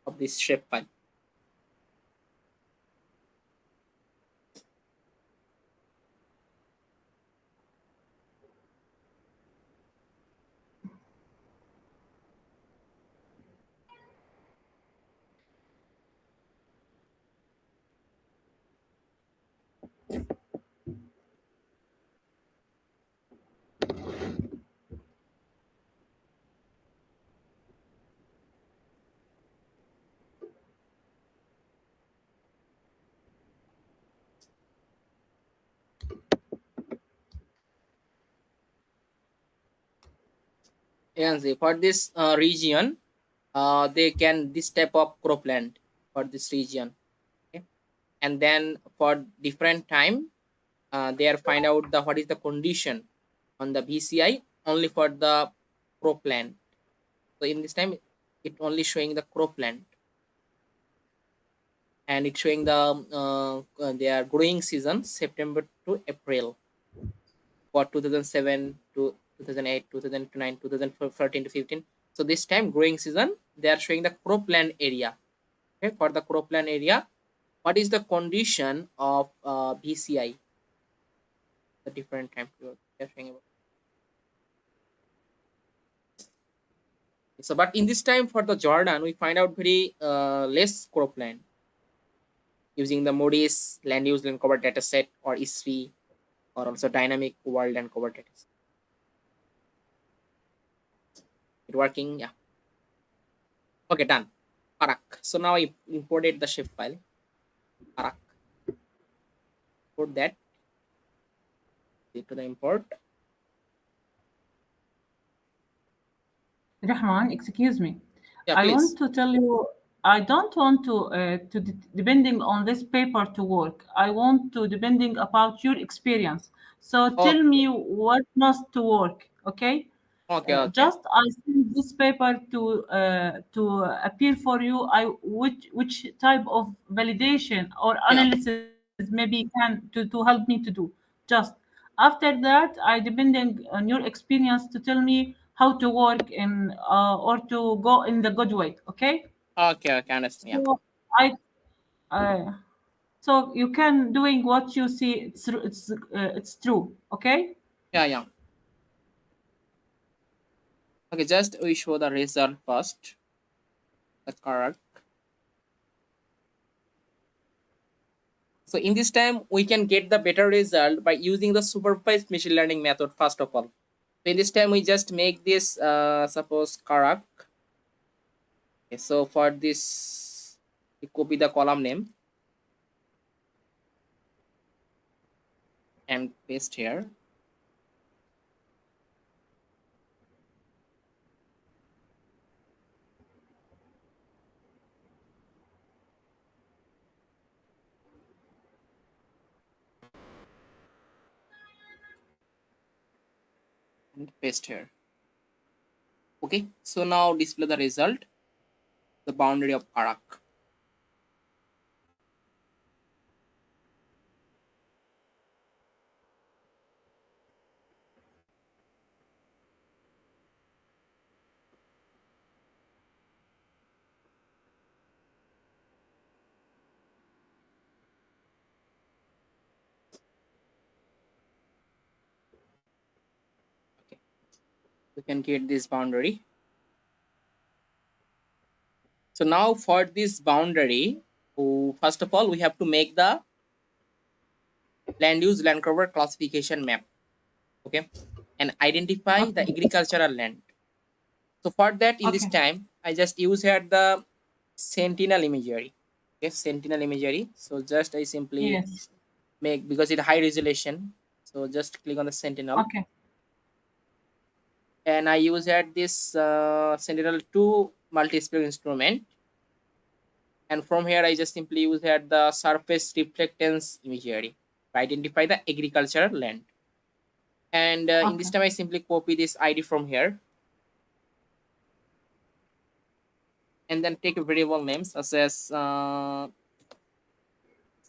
of this shape file. You can see for this region, they can this type of cropland for this region. Okay, and then for different time, they are find out the what is the condition on the VCI only for the cropland. So in this time, it only showing the cropland, and it's showing the their growing season September to April for 2007 to 2008, 2009, 2013 to 15. So this time growing season, they are showing the cropland area. Okay, for the cropland area, what is the condition of VCI? The different time period they are showing about. So, but in this time for the Jordan, we find out very less cropland using the Moody's land use land cover dataset or ISRI or also dynamic world and cover dataset. It working? Yeah. Okay, done. Karak. So now I imported the shape file. Karak. Put that into the import. Rahman, excuse me. Yeah, I want please. to tell you, I don't want depending on this paper to work. I want to depending about your experience. So tell Okay. me what must to work, okay? Okay. Okay. Just I send this paper to appear for you. I which type of validation or Yeah. analysis maybe can to help me to do. Just after that, I depending on your experience to tell me how to work in or to go in the good way. Okay, Okay. Okay. Understand. Yeah. so I uh, so you can doing what you see. It's true. Okay. Yeah. Yeah. Okay. Just we show the result first. The correct. So in this time, we can get the better result by using the supervised machine learning method first of all. So in this time, we just make this suppose Karak. Okay, so for this, we copy the column name and paste here. And paste here. Okay, so now display the result, the boundary of Karak. Okay, we can get this boundary. So now for this boundary, first of all, we have to make the land use land cover classification map. Okay, and identify the Okay. agricultural land. So for that, in this Okay. time, I just use here the Sentinel imagery. Okay, Sentinel imagery. So just I simply Yes. make, because it's high resolution. So just click on the Sentinel, Okay. and I use here this Sentinel 2 multi-spectral instrument. And from here, I just simply use here the surface reflectance imagery to identify the agricultural land. And in this Okay. time, I simply copy this ID from here and then take a variable name such as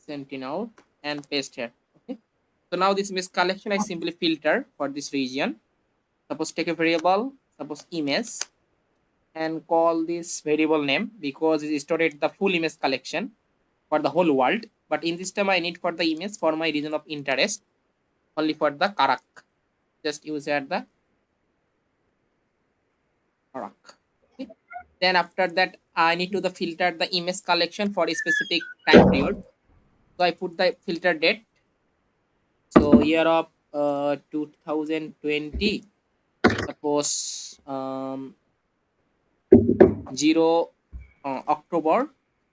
Sentinel and paste here. Okay. So now this image collection, I simply filter for this region. Suppose take a variable, suppose image, and call this variable name because it stored the full image collection for the whole world. But in this time, I need for the image for my region of interest, only for the Karak. Just use here the Karak. Okay. Then after that, I need to the filter the image collection for a specific time period. So I put the filter date. So year of 2020, suppose 0 October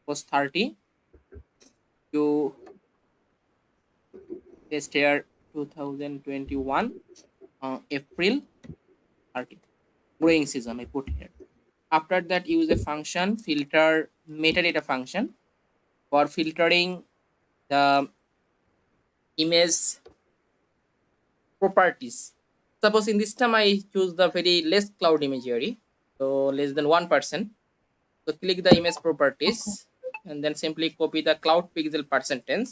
was 30 to this year 2021 April 30. Growing season I put here. After that, use a function filter metadata function for filtering the image properties. Suppose in this time I choose the very less cloud imagery, so less than 1%. So click the image Okay. properties and then simply copy the cloud pixel percentage.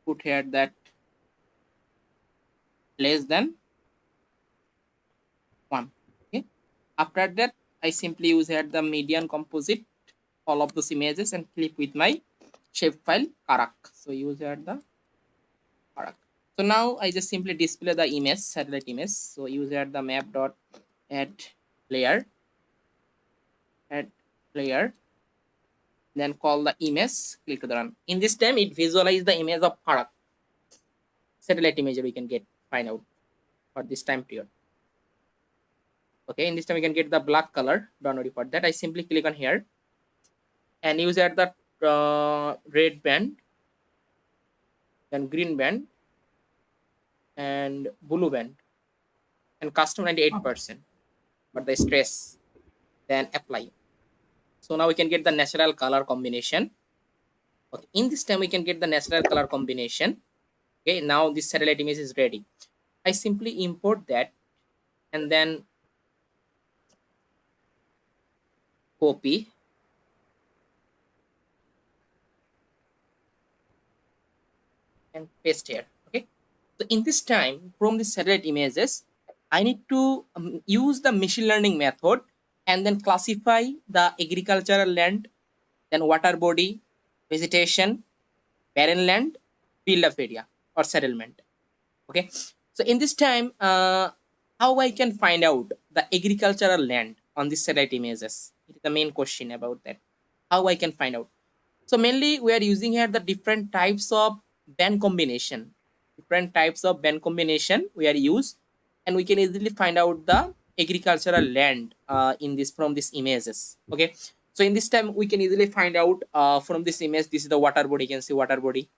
Put here that less than 1. Okay. After that, I simply use here the median composite all of those images and click with my shapefile Karak. So use here the Karak. So now I just simply display the image, satellite image. So use here the map dot add layer, add layer, then call the image, click the run. In this time, it visualize the image of Karak. Satellite image we can get find out for this time period. Okay, in this time we can get the black color. Don't worry for that. I simply click on here and use at the red band, then green band, and blue band, and custom Okay. 98% for the stress. Then apply. So now we can get the natural color combination. Okay, in this time we can get the natural color combination. Okay, now this satellite image is ready. I simply import that and then copy and paste here. Okay, so in this time from the satellite images, I need to use the machine learning method and then classify the agricultural land, then water body, vegetation, barren land, field of area or settlement. Okay, so in this time, how I can find out the agricultural land on these satellite images? It is the main question about that. How I can find out? So mainly we are using here the different types of band combination. Different types of band combination we are used, and we can easily find out the agricultural land in this from these images. Okay, so in this time we can easily find out from this image. This is the water body. You can see water body.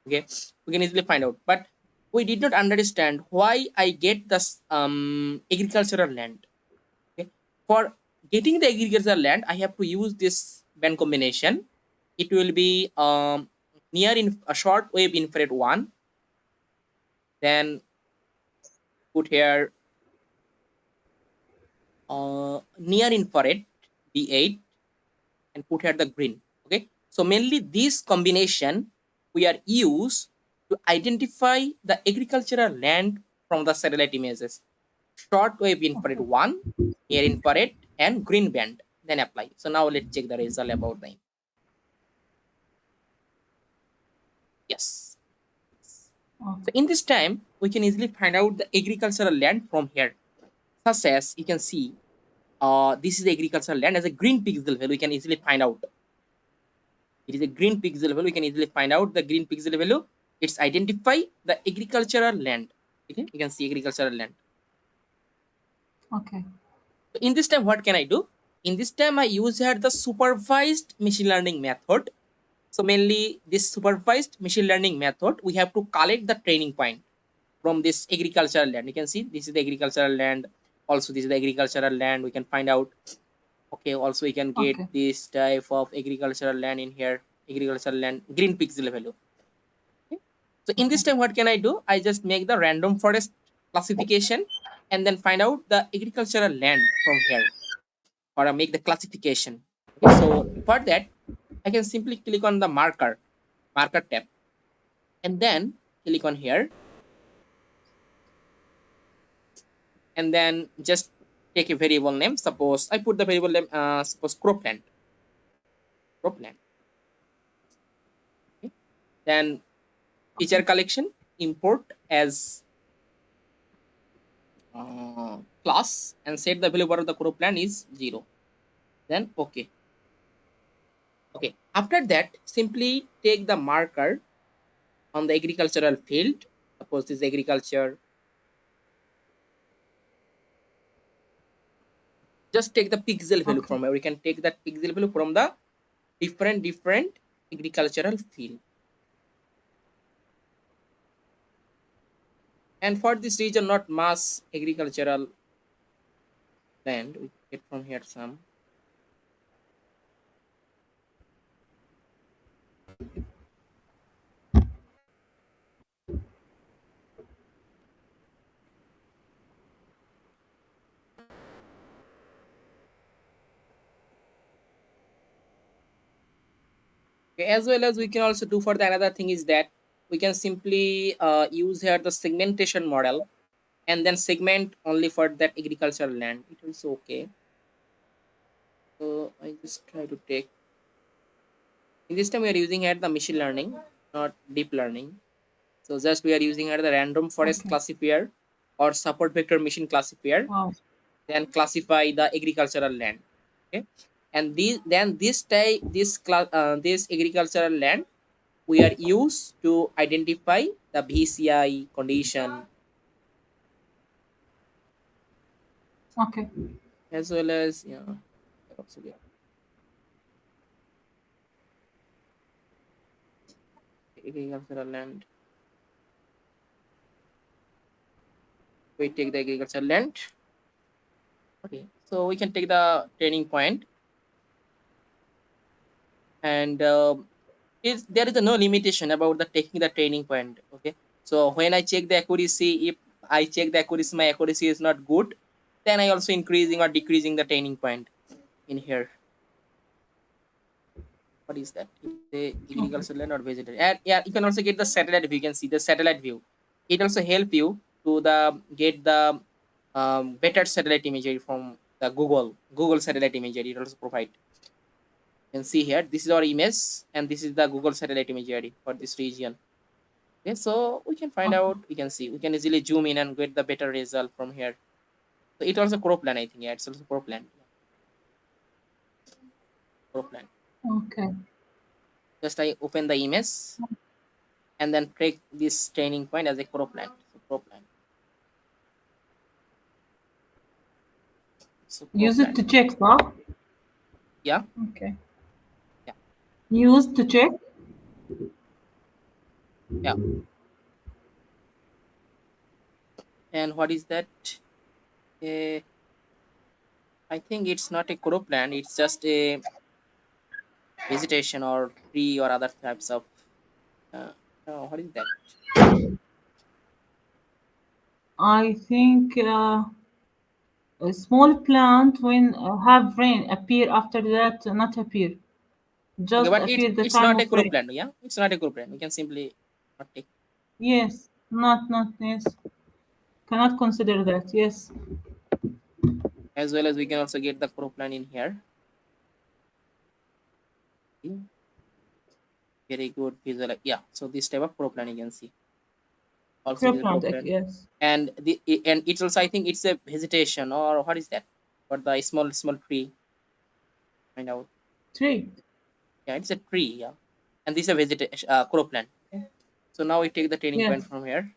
Okay, we can easily find out, but we did not understand why I get this agricultural land. Okay, for getting the agricultural land, I have to use this band combination. It will be near in a short wave infrared one. Then put here near infrared B8 and put here the green. Okay, so mainly this combination we are used to identify the agricultural land from the satellite images. Short wave infrared one, near infrared, and green band. Then apply. So now let's check the result about them. Yes. So in this time, we can easily find out the agricultural land from here. Such as you can see, this is the agricultural land as a green pixel value. We can easily find out. It is a green pixel value. We can easily find out the green pixel value. It's identify the agricultural land. Okay, you can see agricultural land. Okay. So in this time, what can I do? In this time, I use here the supervised machine learning method. So mainly this supervised machine learning method, we have to collect the training point from this agricultural land. You can see this is the agricultural land. Also, this is the agricultural land. We can find out. Okay, also we can get Okay. this type of agricultural land in here. Agricultural land, green pixel value. Okay. So in Okay. this time, what can I do? I just make the random forest classification and then find out the agricultural land from here, or I make the classification. Okay, so for that, I can simply click on the marker tab, and then click on here, and then just take a variable name. Suppose I put the variable name, suppose Cropland. Cropland. Okay. Then feature collection, import as class, and set the value for the Cropland is 0. Then okay. Okay. After that, simply take the marker on the agricultural field. Suppose this is agriculture. Just take the pixel value Okay. from here. We can take that pixel value from the different agricultural field. And for this region, not mass agricultural land, we get from here some. Okay, as well as we can also do for the another thing is that we can simply use here the segmentation model and then segment only for that agricultural land. It is okay. So I just try to take. In this time we are using here the machine learning, not deep learning. So just we are using here the random forest Okay. classifier or support vector machine classifier, Wow. then classify the agricultural land. Okay, and this agricultural land we are used to identify the VCI condition, Okay. as well as also get agricultural land. We take the agricultural land. Okay, so we can take the training point, and there is no limitation about the taking the training point. Okay, so when I check the accuracy, if I check the accuracy, my accuracy is not good, then I also increasing or decreasing the training point in here. What is that? The Okay. agricultural land or vegetation. And yeah, you can also get the satellite view. You can see the satellite view. It also help you to the get the better satellite imagery from the Google satellite imagery. It also provide. You can see here, this is our image, and this is the Google satellite imagery for this region. Okay, so we can find Okay. out. We can see. We can easily zoom in and get the better result from here. So it also Cropland, I think. Yeah, it's also Cropland. Cropland. Okay. Just I open the image and then take this training point as a Cropland. So Cropland. So Use it Cropland. to check, huh? Yeah, Okay. yeah, Use to check. yeah. And what is that? Uh, I think it's not a Cropland. It's just a vegetation or tree or other types of. Uh, what is that? I think a small plant when have rain appear after that not appear. Okay, Just but appear the it's time not a of rain. Cropland. Yeah, it's not a Cropland. We can simply not take. Yes. Not yes. Cannot consider that. Yes. As well as we can also get the Cropland in here. Okay, very good visual. Yeah, so this type of Cropland you can see. Also, it is a Cropland. Cropland, Yes. and it's also, I think it's a vegetation, or what is that? Or the small tree. Find out. Tree. Yeah, it's a tree. Yeah, and this is a vegetation, cropland. Okay. So now we take the training point Yes. from here.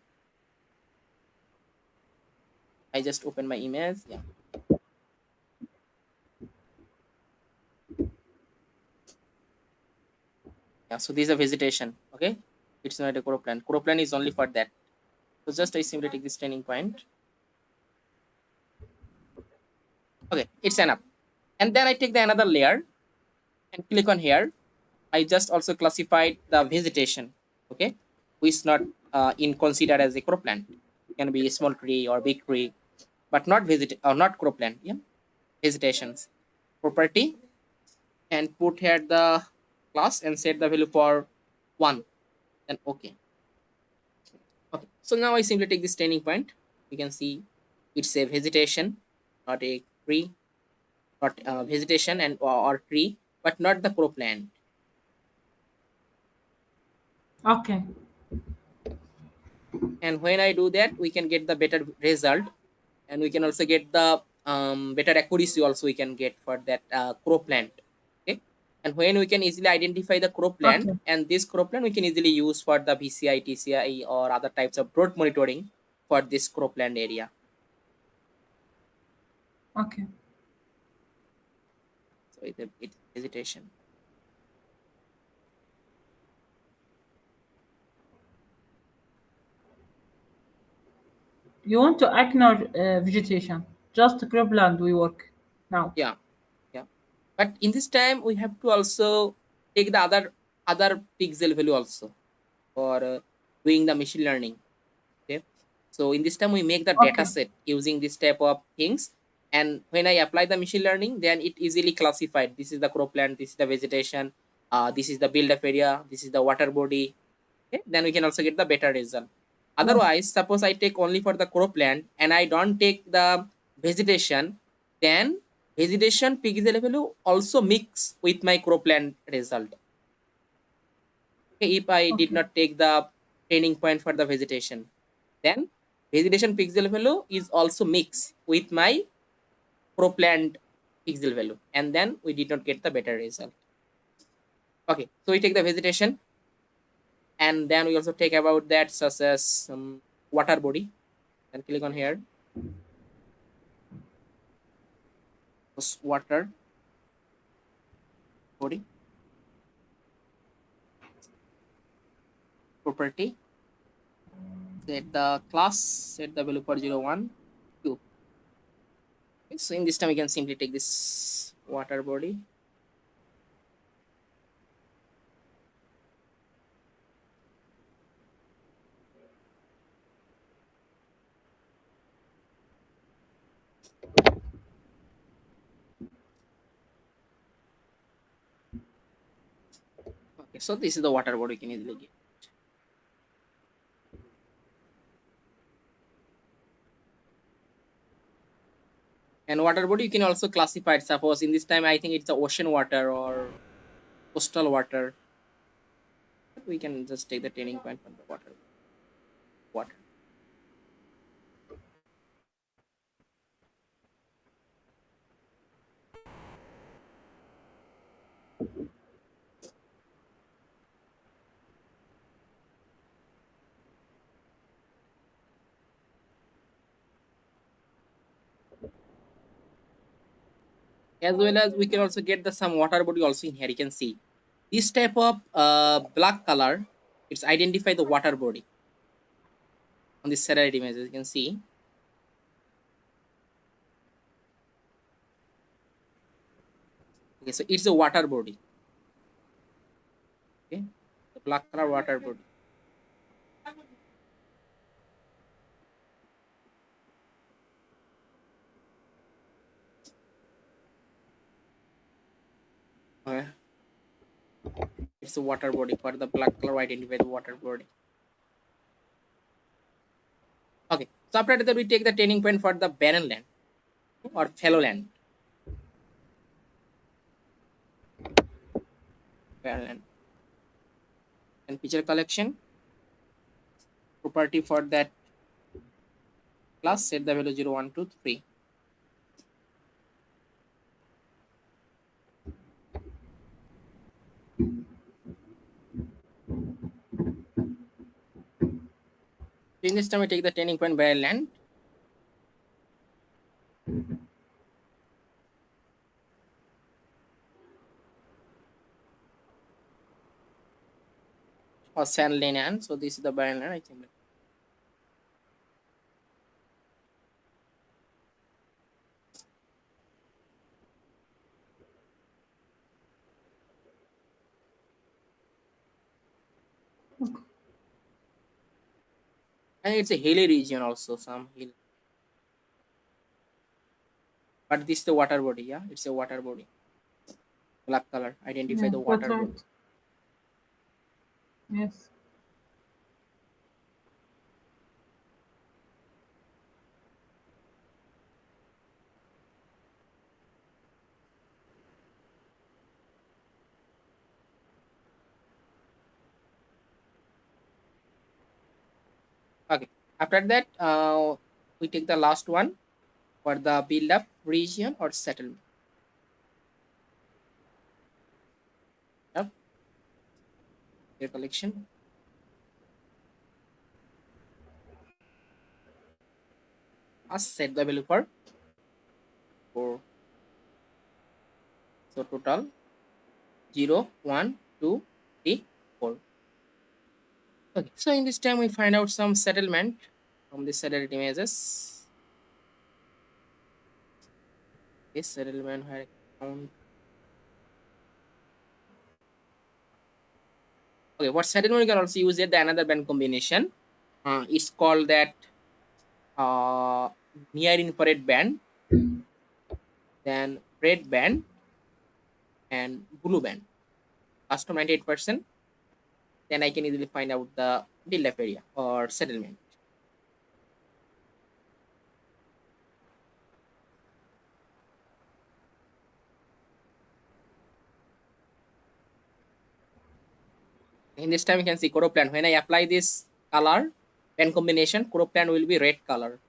I just open my image. Yeah, yeah. So this is a vegetation. Okay, it's not a cropland. Cropland is only for that. So just I simply take this training point. Okay, it's enough. And then I take the another layer and click on here. I just also classified the vegetation. Okay, which is not in considered as a cropland. It can be a small tree or big tree, but not not cropland. Yeah, vegetations property, and put here the class and set the value for 1. Then okay. Okay. So now I simply take this training point. You can see it's a vegetation, not a tree, not vegetation and or tree, but not the cropland. Okay. And when I do that, we can get the better result, and we can also get the better accuracy also we can get for that cropland. Okay. And when we can easily identify the cropland, Okay. and this cropland we can easily use for the VCI, TCI, or other types of drought monitoring for this cropland area. Okay. So it's vegetation. You want to ignore vegetation. Just cropland we work now. Yeah, yeah. But in this time we have to also take the other pixel value also for doing the machine learning. Okay. So in this time we make the data Okay. set using this type of things, and when I apply the machine learning, then it easily classified. This is the cropland, this is the vegetation, this is the build up area, this is the water body. Okay. Then we can also get the better result. Yes. Otherwise, suppose I take only for the cropland and I don't take the vegetation, then vegetation pixel value also mix with my cropland result. Okay, if I did Okay. not take the training point for the vegetation, then vegetation pixel value is also mixed with my cropland pixel value, and then we did not get the better result. Okay, so we take the vegetation, and then we also take about that such as water body, and click on here, water body property, set the class, set the value for 0, 1, 2. Okay, so in this time we can simply take this water body. Okay, so this is the water body you can easily get. And water body you can also classify it. Suppose in this time I think it's the ocean water or coastal water. We can just take the training point from the water. As well as we can also get the some water body also in here. You can see this type of black color. It's identify the water body on this satellite image. As you can see, okay, so it's a water body. Okay, the black color water body. Okay. It's a water body. For the black color, identify the water body. Okay, so after that we take the training point for the barren land or fallow land. Barren land and picture collection property for that class. Set the value 0, 1, 2, 3. So in this time, I take the turning point Barren land. Or sand lane and so this is the Barren land, I think. And it's a hilly region also, some hill. But this is the water body, yeah. It's a water body. Black color. Identify Yeah, the that's water body. right. Yes. Okay. After that, we take the last one for the build up region or settlement. Yep. Your collection. Set the value for 4. So total 0, 1, 2, 3, 4. Okay. So in this time we find out some settlement from the satellite images. This settlement where count. Okay, what settlement you can also use it the another band combination. Is called that uh, near infrared band, then red band and blue band. Custom 98%. Then I can easily find out the build-up area or settlement. In this time you can see Cropland. When I apply this color pen combination, Cropland will be red color.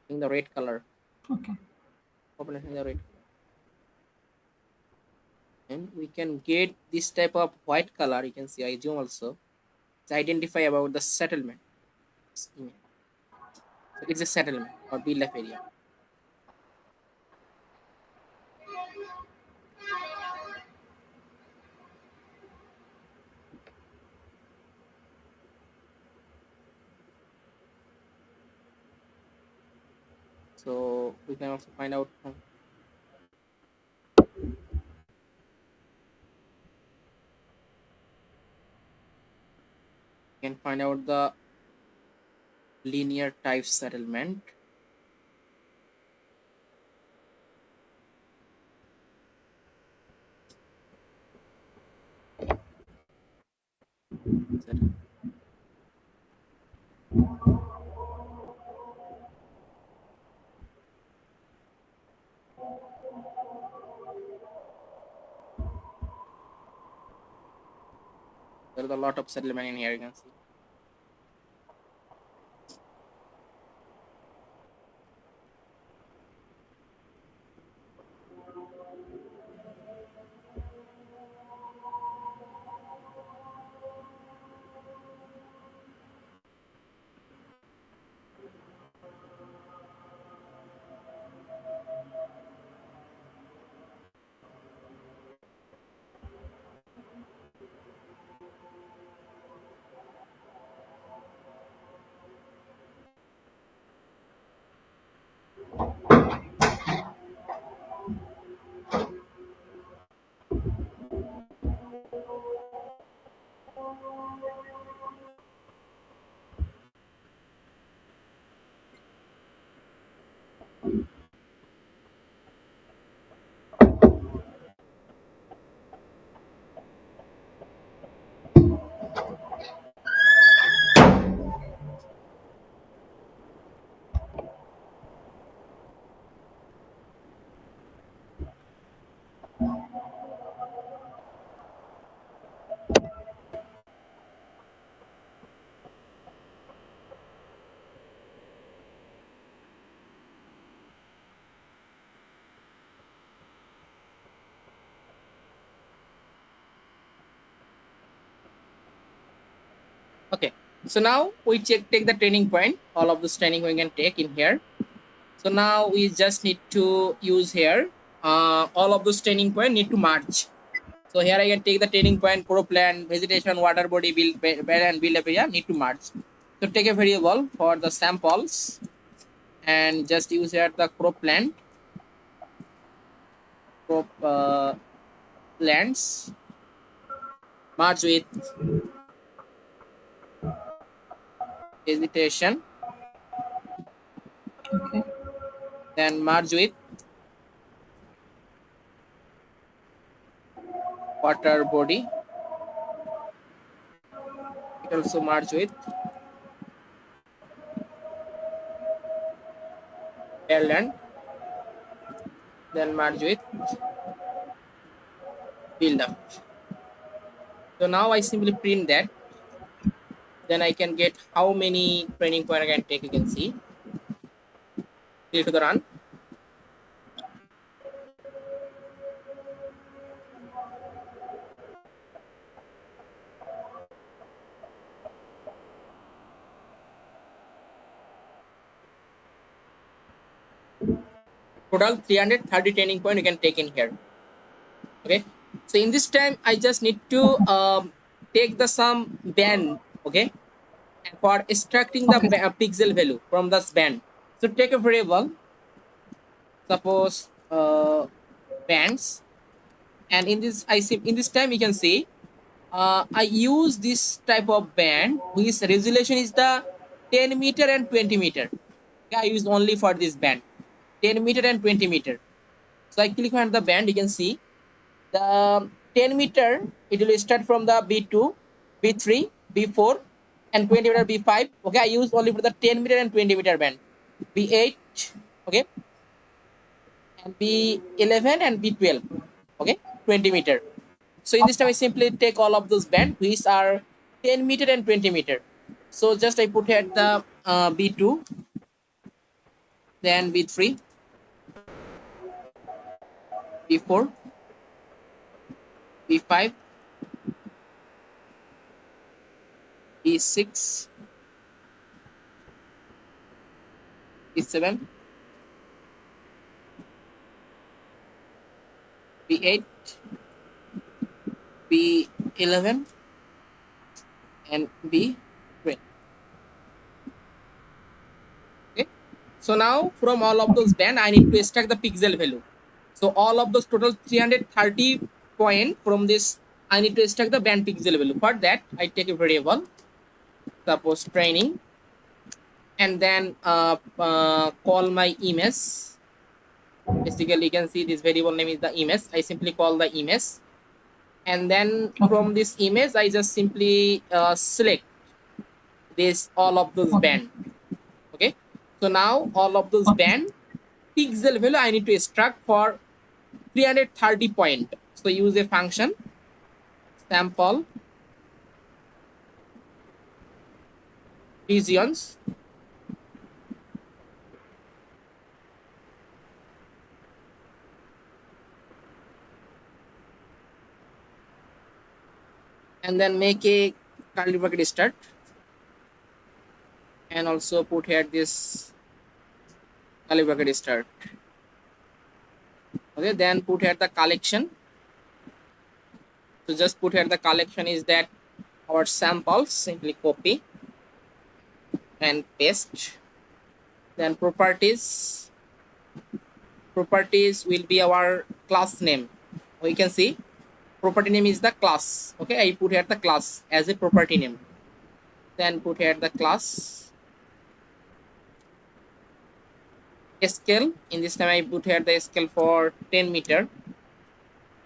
In the red color. Okay. Cropland in the red color. And we can get this type of white color. You can see I zoom also. To identify about the settlement. So it's a settlement or build-up area. So we can also find out the linear type settlement. Settlement. There is a lot of settlement in here. You can see. Okay. So now we take the training point. All of this training we can take in here. So now we just need to use here. All of those training point need to merge. So here I can take the training point, Cropland, vegetation, water body, bed and build area need to merge. So take a variable for the samples and just use here the Cropland, lands, merge with vegetation, Okay. then merge with water body. It also merge with Barren, then merge with build up. So now I simply print that. Then I can get how many training point I can take. You can see. Click to the run. Total 330 training point you can take in here. Okay. So in this time I just need to take the some band. Okay. And for extracting the Okay. pixel value from this band. So take a variable. Suppose bands, and in this in this time you can see I use this type of band whose resolution is the 10 meter and 20 meter. Okay, I use only for this band 10 meter and 20 meter. So I click on the band. You can see the 10 meter, it will start from the B2, B3, B4 and 20 meter B5. Okay, I use only for the 10 meter and 20 meter band. B8, okay, and B11 and B12, okay, 20 meter. So in this time I simply take all of those band which are 10 meter and 20 meter. So just I put here the B2, then B3, B4, B5, B6, B7, B8, B11 and B12. Okay. So now from all of those band I need to extract the pixel value. So all of those total 330 point from this I need to extract the band pixel value. For that I take a variable, suppose training, and then call my image. Basically you can see this variable name is the image. I simply call the image, and then from this image I just simply select this all of those band. Okay, so now all of those band pixel value I need to extract for 330 point. So use a function sample regions, and then make a curly bracket start, and also put here this curly bracket start. Okay, then put here the collection. So just put here the collection is that our samples, simply copy and paste. Then properties will be our class name. We can see property name is the class. Okay, I put here the class as a property name. Then put here the class scale. In this time I put here the scale for 10 meter,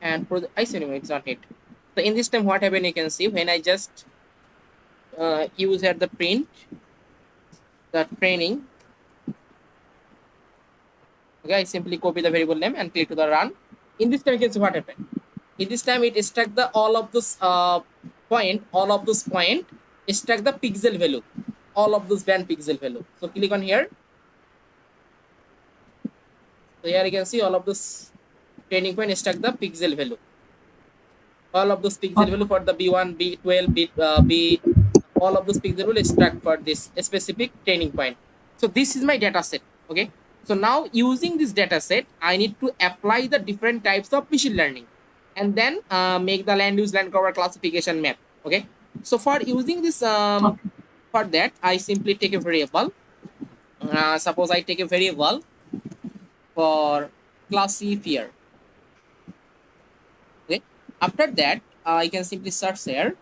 and for the it's not it. So in this time what happened, you can see when I just use here the print the training. Okay, I simply copy the variable name and click to the run. In this time you can see what happened. In this time it extract the all of this point extract the pixel value, all of this band pixel value. So click on here. So here you can see all of this training point extract the pixel value, all of those pixel value for the B1, B12, B4, all of those pixels will extract for this specific training point. So this is my data set. Okay, so now using this data set, I need to apply the different types of machine learning and then make the land use land cover classification map. Okay, so for using this Okay. for that, I simply take a variable. Suppose I take a variable for classifier. Okay, after that I can simply search here